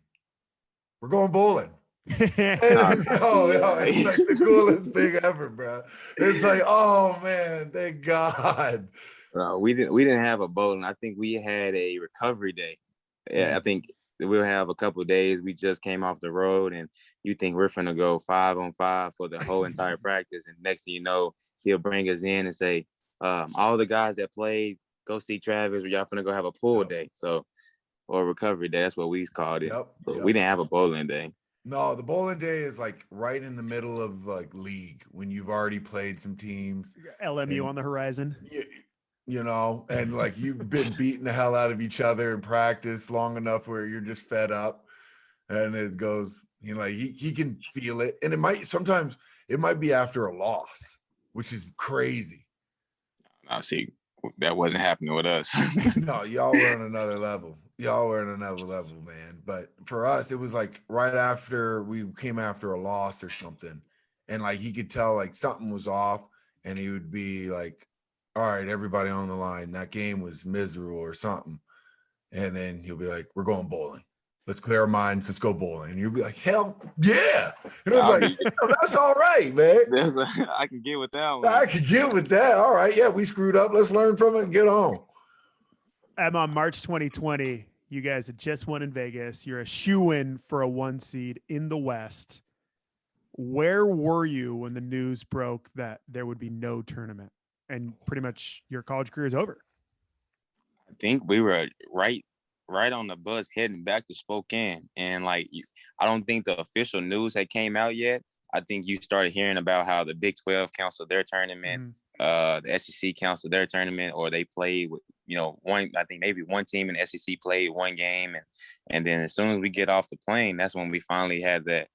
we're going bowling. It's like the coolest thing ever, bro. It's like, oh man, thank God. We didn't have a bowling. I think we had a recovery day. Yeah, I think we'll have a couple of days. We just came off the road, and you think we're finna go 5-on-5 for the whole entire practice. And next thing you know, he'll bring us in and say, all the guys that played, go see Travis, or y'all finna go have a pool day. So, or recovery day. That's what we called it. We didn't have a bowling day. No, the bowling day is like right in the middle of like league when you've already played some teams. LMU on the horizon. And like you've been beating the hell out of each other in practice long enough where you're just fed up. And it goes, like he can feel it. And it might be after a loss, which is crazy. I see. That wasn't happening with us. No, y'all were on another level. Man. But for us, it was like right after we came after a loss or something. And like he could tell like something was off, and he would be like, all right, everybody on the line, that game was miserable or something. And then he'll be like, we're going bowling. Let's clear our minds. Let's go bowling. And you'll be like, hell yeah. And I was like, that's all right, man. I can get with that one. I can get with that. All right. Yeah, we screwed up. Let's learn from it and get on. On March 2020, you guys had just won in Vegas. You're a shoo-in for a 1 seed in the West. Where were you when the news broke that there would be no tournament and pretty much your college career is over? I think we were right on the bus heading back to Spokane. And like, I don't think the official news had came out yet. I think you started hearing about how the Big 12 canceled their tournament, the SEC canceled their tournament, or they played with, I think maybe one team in the SEC played one game. And then as soon as we get off the plane, that's when we finally had that,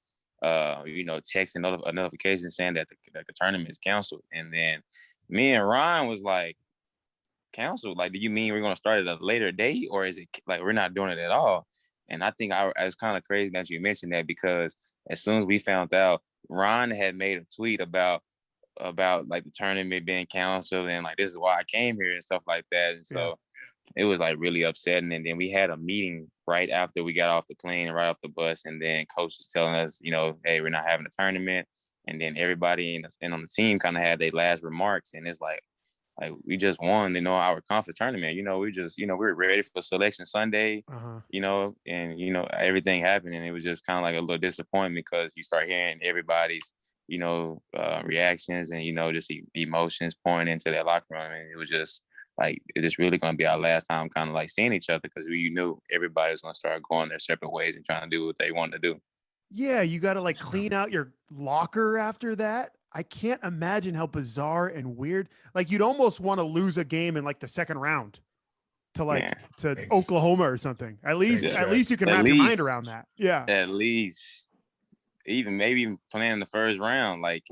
text and a notification saying that the tournament is canceled. And then me and Ryan was like, canceled? Like, do you mean we're going to start at a later date, or is it like we're not doing it at all? And I think it's kind of crazy that you mentioned that, because as soon as we found out, Ron had made a tweet about like the tournament being canceled and like, this is why I came here and stuff like that. And so it was like really upsetting. And then we had a meeting right after we got off the plane and right off the bus. And then coach was telling us, hey, we're not having a tournament. And then everybody on the team kind of had their last remarks. And it's like, like we just won, our conference tournament. We were ready for Selection Sunday, and everything happened, and it was just kind of like a little disappointment because you start hearing everybody's reactions and just emotions pouring into that locker room, and it was just like, is this really going to be our last time kind of like seeing each other? Because we knew everybody was going to start going their separate ways and trying to do what they wanted to do. Yeah, you got to like clean out your locker after that. I can't imagine how bizarre and weird. Like you'd almost want to lose a game in like the second round to Oklahoma or something. At least you can wrap your mind around that. Yeah. At least maybe even playing the first round, like,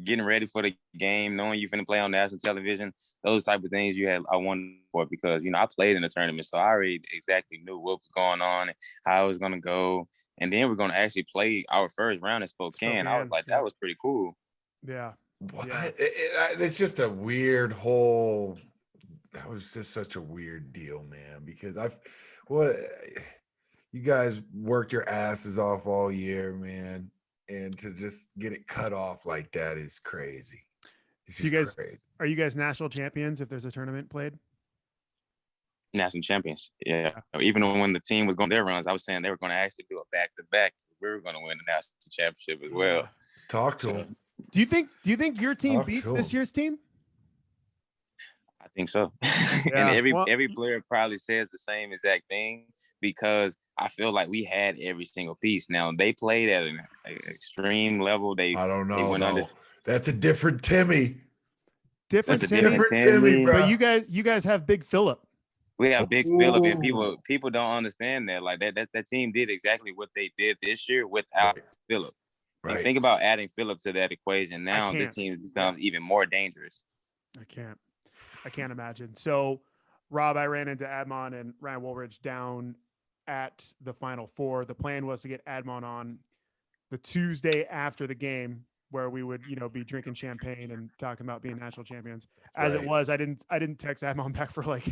getting ready for the game, knowing you're finna play on national television, those type of things I wanted for, because, I played in the tournament. So I already exactly knew what was going on and how it was going to go. And then we're going to actually play our first round in Spokane. I was like, that was pretty cool. Yeah. What? Yeah. It's just a weird whole. That was just such a weird deal, man. Because you guys worked your asses off all year, man, and to just get it cut off like that is crazy. It's just crazy. Are you guys national champions if there's a tournament played? National champions, yeah. Even when the team was going their runs, I was saying they were going to actually do a back-to-back. We were going to win the national championship as well. Talk to them. Do you think your team beats this year's team? I think so. Yeah. And every player probably says the same exact thing, because I feel like we had every single piece. Now they played at an extreme level. I don't know. That's a different Timmy. Different Timmy, bro. But you guys have Big Phillip. We have Big Phillip, and people don't understand that. Like that team did exactly what they did this year without Phillip. Right. Think about adding Phillip to that equation. Now this team becomes even more dangerous. I can't imagine. So, Rob, I ran into Admon and Ryan Woolridge down at the Final Four. The plan was to get Admon on the Tuesday after the game, where we would, be drinking champagne and talking about being national champions. As it was, I didn't text Admon back for like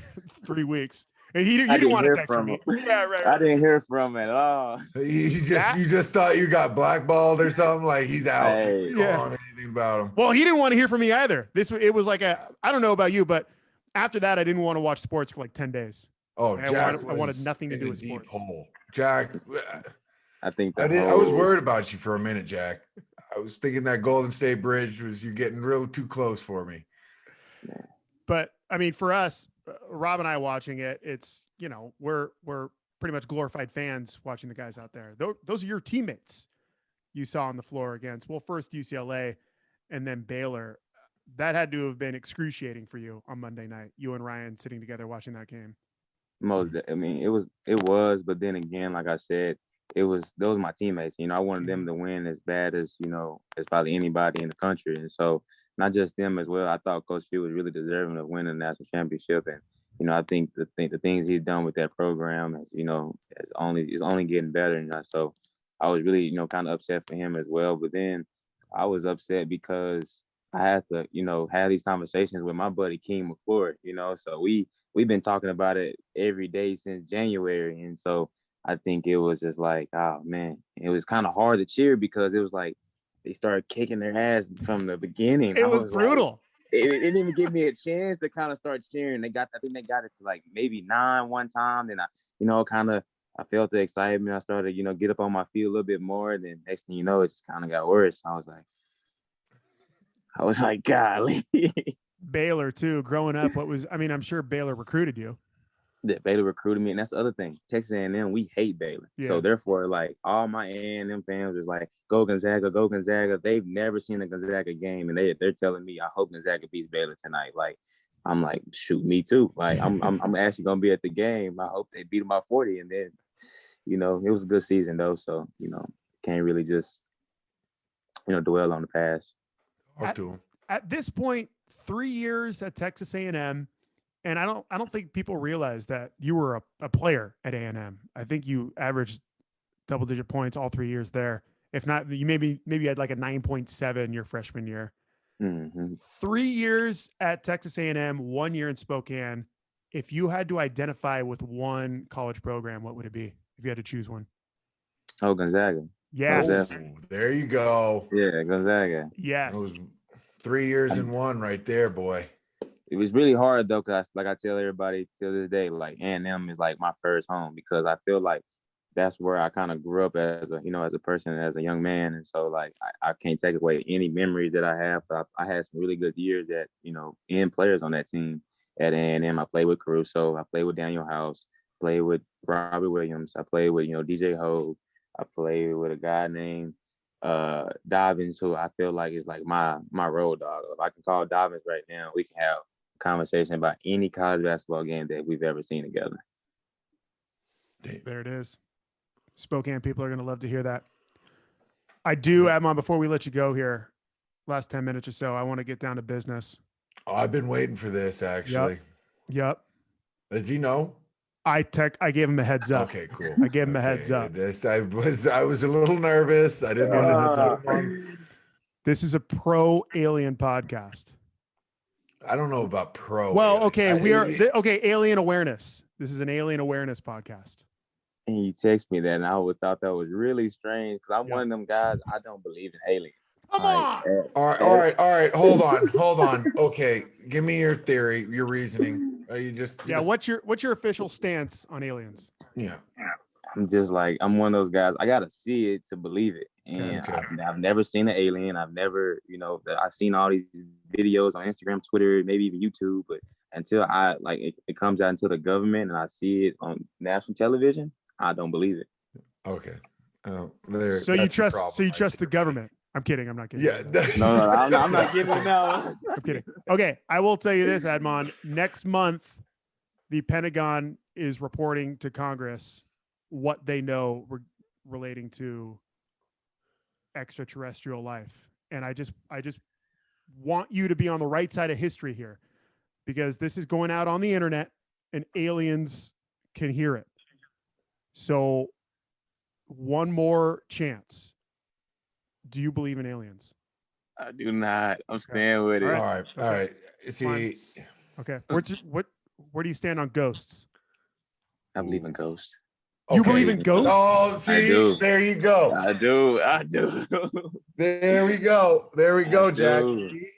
3 weeks. And he didn't want to text me. Yeah, right. I didn't hear from him at all. You just thought you got blackballed or something? Like he's out. On anything about him. Well, he didn't want to hear from me either. It was like I don't know about you, but after that, I didn't want to watch sports for like 10 days. Oh, Jack, I wanted nothing to do with sports. Hole. Jack, I think I was worried about you for a minute, Jack. I was thinking that Golden State Bridge you're getting real too close for me. But I mean, for us, Rob and I watching it, it's, we're pretty much glorified fans watching the guys out there. Those are your teammates you saw on the floor against, first UCLA and then Baylor. That had to have been excruciating for you on Monday night, you and Ryan sitting together watching that game. It was, but then again, like I said, those were my teammates. I wanted them to win as bad as, as probably anybody in the country. And so not just them as well. I thought Coach Phil was really deserving of winning the national championship. And, I think the things he's done with that program is only getting better. And so I was really, kind of upset for him as well. But then I was upset because I had to, have these conversations with my buddy King McClure, so we've been talking about it every day since January. And so I think it was just like, oh man, it was kind of hard to cheer because it was like they started kicking their ass from the beginning. It was brutal. Like, it didn't even give me a chance to kind of start cheering. I think they got it to like maybe 9 one time. Then I felt the excitement. I started, get up on my feet a little bit more. Then next thing you know, it just kind of got worse. I was like, golly. Baylor too. Growing up, I'm sure Baylor recruited you. Yeah, Baylor recruited me, and that's the other thing. Texas A&M, we hate Baylor. Yeah. So therefore, like all my A&M fans was like, "Go Gonzaga, go Gonzaga." They've never seen a Gonzaga game, and they're telling me, "I hope Gonzaga beats Baylor tonight." Like, I'm like, "Shoot, me too." Like, I'm actually gonna be at the game. I hope they beat them by 40, and then, it was a good season though. So can't really just dwell on the past. At this point, 3 years at Texas A&M. And I don't think people realize that you were a player at A&M. I think you averaged double-digit points all 3 years there. If not, you maybe you had like a 9.7 your freshman year. Mm-hmm. 3 years at Texas A&M, 1 year in Spokane. If you had to identify with one college program, what would it be if you had to choose one? Oh, Gonzaga. Yes. Oh, there you go. Yeah, Gonzaga. Yes. It was 3 years in one right there, boy. it was really hard though, because like I tell everybody till this day, like A&M is like my first home, because I feel like that's where I kind of grew up as a, as a person, as a young man. And so like, I can't take away any memories that I have, but I had some really good years at, in players on that team at A&M. I played with Caruso. I played with Daniel House, played with Robbie Williams. I played with, DJ Hogue. I played with a guy named Dobbins, who I feel like is like my road dog. If I can call Dobbins right now, we can have a conversation about any college basketball game that we've ever seen together. There it is. Spokane people are going to love to hear that. I do, Admon, before we let you go here, last 10 minutes or so, I want to get down to business. Oh, I've been waiting for this, actually. Yep. Does he know? I gave him a heads up. Okay, cool. I gave him a heads up. I was a little nervous. I didn't want to. This is a pro alien podcast. I don't know about pro. Well, okay, alien awareness. This is an alien awareness podcast. And you text me that, and I would thought that was really strange, because I'm one of them guys. I don't believe in aliens. Come on. All right. Hold on. Okay, give me your theory, your reasoning. Are you just? What's your official stance on aliens? Yeah. I'm just like, I'm one of those guys. I gotta see it to believe it, and I've never seen an alien. I've never, I've seen all these videos on Instagram, Twitter, maybe even YouTube, but until it comes out into the government and I see it on national television, I don't believe it. Okay. So you trust the government? I'm kidding. I'm not kidding. Yeah. No, I'm not kidding it now. I'm kidding. Okay. I will tell you this, Admon. Next month, the Pentagon is reporting to Congress what they know relating to extraterrestrial life. And I just want you to be on the right side of history here, because this is going out on the internet and aliens can hear it. So one more chance. Do you believe in aliens? I do not. I'm staying with it. All right. See. Okay. Where do you stand on ghosts? I believe in ghosts. You believe in ghosts? Oh, see, there you go. I do. There we go, Jack.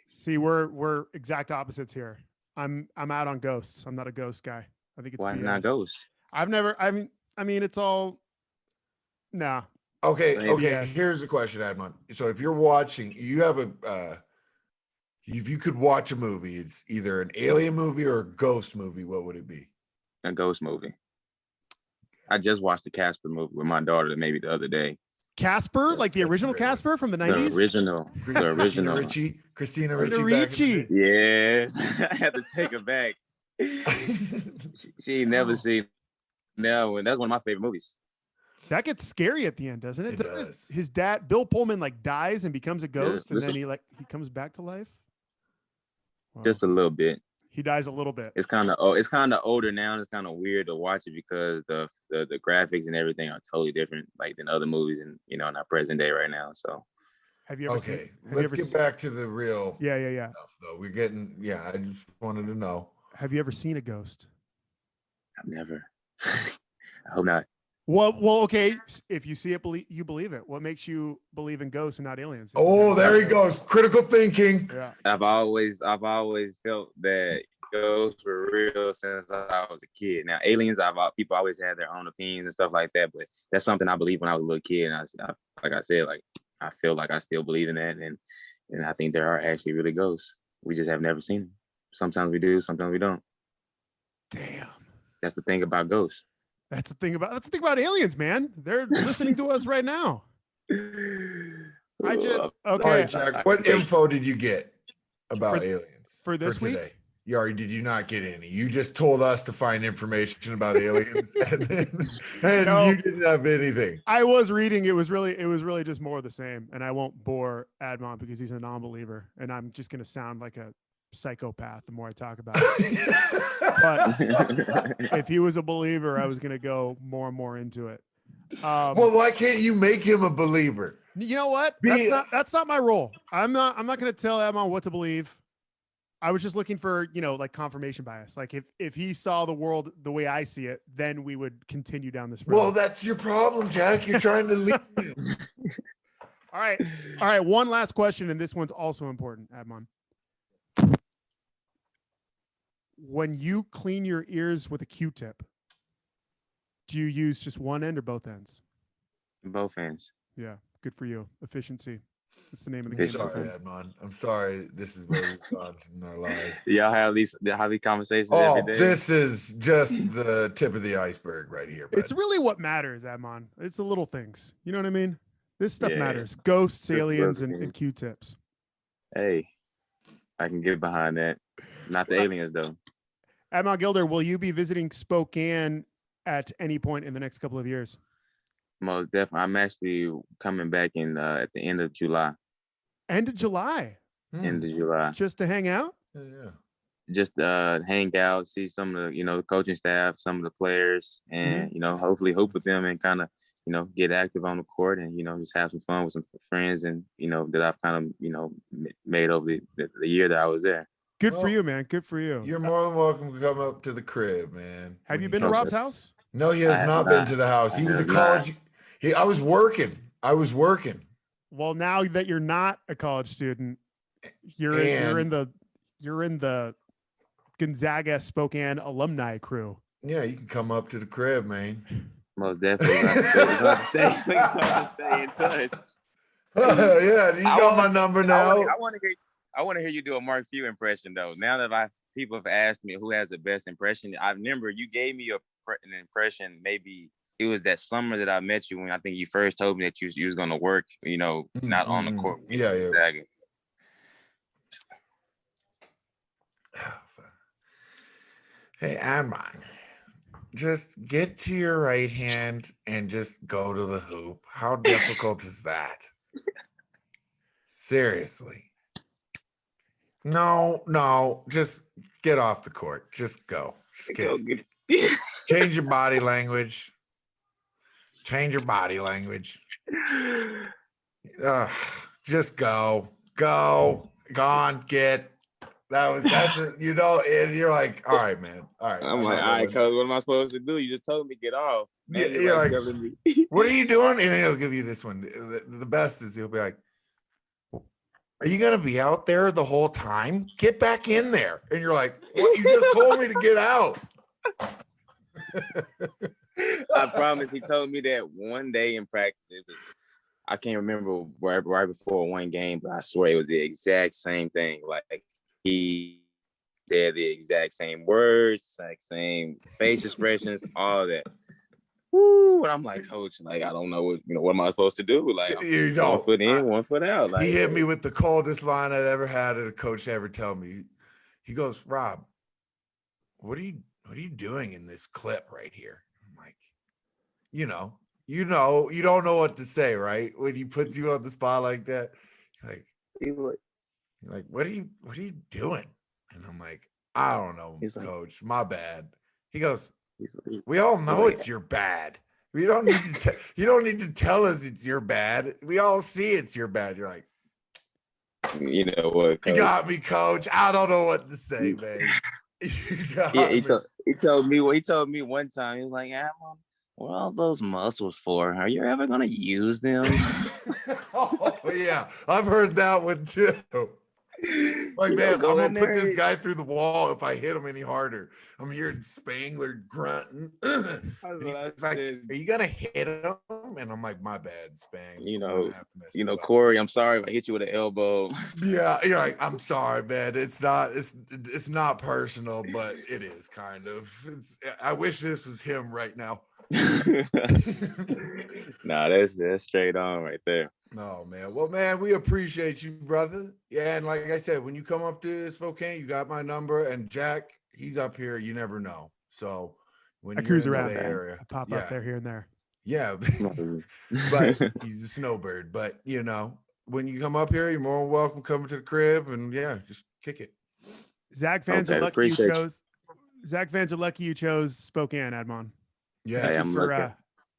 See, we're exact opposites here. I'm out on ghosts. I'm not a ghost guy. I think it's why BS. not ghosts? I mean, it's all. Nah. Okay. Here's the question, Admon. So if you're watching, if you could watch a movie, it's either an alien movie or a ghost movie. What would it be? A ghost movie. I just watched the Casper movie with my daughter maybe the other day. Casper, like the original Casper from the 90s? The original. Christina Ricci. Yes. I had to take her back. She never seen. No, and that's one of my favorite movies. That gets scary at the end, doesn't it? It does. His dad, Bill Pullman, dies and becomes a ghost, and then he comes back to life. Wow. Just a little bit. He dies a little bit. It's kind of older now. It's kind of weird to watch it because the graphics and everything are totally different, than other movies in our present day right now. So, have you ever? Okay, let's get back to the real. Yeah. Stuff, though. We're getting. Yeah, I just wanted to know. Have you ever seen a ghost? I've never. I hope not. Well, okay. If you see it, you believe it. What makes you believe in ghosts and not aliens? Oh, there he goes. Critical thinking. Yeah. I've always felt that ghosts were real since I was a kid. Now, aliens, people always had their own opinions and stuff like that, but that's something I believed when I was a little kid. And I feel like I still believe in that, and I think there are actually really ghosts. We just have never seen them. Sometimes we do, sometimes we don't. Damn. That's the thing about ghosts. That's the thing about aliens, man. They're listening to us right now. Okay. All right, Jack. What info did you get about aliens for this week? Today? Yari, did you not get any? You just told us to find information about aliens, and no, you didn't have anything. I was reading. It was really just more of the same. And I won't bore Admon because he's a non-believer, and I'm just going to sound like a psychopath the more I talk about it. But if he was a believer, I was going to go more and more into it. Well, why can't you make him a believer? You know what? That's not my role. I'm not going to tell Admon what to believe. I was just looking for, confirmation bias. Like if he saw the world the way I see it, then we would continue down this road. Well, that's your problem, Jack. You're trying to leave him. All right. One last question, and this one's also important, Admon. when you clean your ears with a Q-tip, do you use just one end or both ends? Both ends. Yeah, good for you. Efficiency. That's the name of the I'm game. my sorry, friend. Admon. I'm sorry. This is where we've gone in our lives. Y'all have these conversations every day. This is just the tip of the iceberg right here. Bud. It's really what matters, Admon. It's the little things. You know what I mean? This stuff Yeah. matters. Ghosts, Just aliens, little and things. Q-tips. Hey, I can get behind that. Not the aliens though. Admon Gilder, will you be visiting Spokane at any point in the next couple of years? Most definitely. I'm actually coming back in at the end of July. End of July. End of July. Just to hang out? Yeah. Just hang out, see some of the, the coaching staff, some of the players, and hopefully hoop with them and kind of, get active on the court and, just have some fun with some friends and, that I've kind of, made over the year that I was there. Good for you, man. Good for you. You're more than welcome to come up to the crib, man. Have you been to Rob's house? No, he has not been to the house. He was a college. I was working. Well, now that you're not a college student, you're in the Gonzaga Spokane alumni crew. Yeah, you can come up to the crib, man. Most definitely. We're going to stay in touch. Yeah, you got my number now. I want to hear you do a Mark Few impression though. Now that people have asked me who has the best impression, I remember you gave me an impression. Maybe it was that summer that I met you when I think you first told me that you was going to work. Not on the court. Yeah. Hey, Admon, just get to your right hand and just go to the hoop. How difficult is that? Seriously. No, just get off the court. Just go. Change your body language. Just go. Gone. Get. That's it. And you're like, all right, man. All right. I'm like, all right, cuz what am I supposed to do? You just told me get off. Yeah, you're like, what are you doing? And he'll give you this one. The best is he'll be like, are you going to be out there the whole time? Get back in there. And you're like, what? You just told me to get out. I promise. He told me that one day in practice. I can't remember right before one game, but I swear it was the exact same thing. Like he said the exact same words, exact same face expressions, all that. Woo! And I'm like, coach, like I don't know what am I supposed to do? Like one foot in, 1 foot out. Like he hit me with the coldest line I'd ever had a coach ever tell me. He goes, Rob, what are you doing in this clip right here? I'm like, you don't know what to say, right? When he puts you on the spot like that, you're like, what are you doing? And I'm like, I don't know, coach, my bad. He goes, we all know it's your bad. You don't need to tell us it's your bad. We all see it's your bad. You're like, you know what? Coach? You got me, coach. I don't know what to say, man. He told me one time. He was like, what are all those muscles for? Are you ever gonna use them? Oh yeah, I've heard that one too. Like, man, I'm gonna put this guy through the wall if I hit him any harder. I'm hearing Spangler grunting. He's like, are you gonna hit him? And I'm like, my bad, Spang. Corey, I'm sorry if I hit you with an elbow. Yeah, you're like, I'm sorry, man. It's not personal, but it is kind of. I wish this was him right now. Nah, that's straight on right there. No, man. Well, man, we appreciate you, brother. Yeah, and like I said, when you come up to Spokane, you got my number. And Jack, he's up here. You never know. So when I cruise around the area, I pop up there here and there. Yeah, but he's a snowbird. But when you come up here, you're more welcome coming to the crib, and just kick it. Zach fans are lucky you chose. Zach fans are lucky you chose Spokane, Admon. Yeah,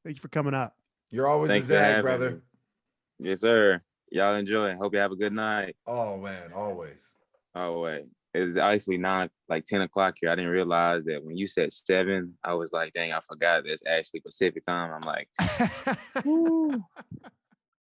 thank you for coming up. You're always a Zach, brother. Yes, sir. Y'all enjoy. Hope you have a good night. Oh man, always. Oh wait, it's actually 10 o'clock here. I didn't realize that when you said 7, I was like, dang, I forgot that's actually Pacific time. I'm like,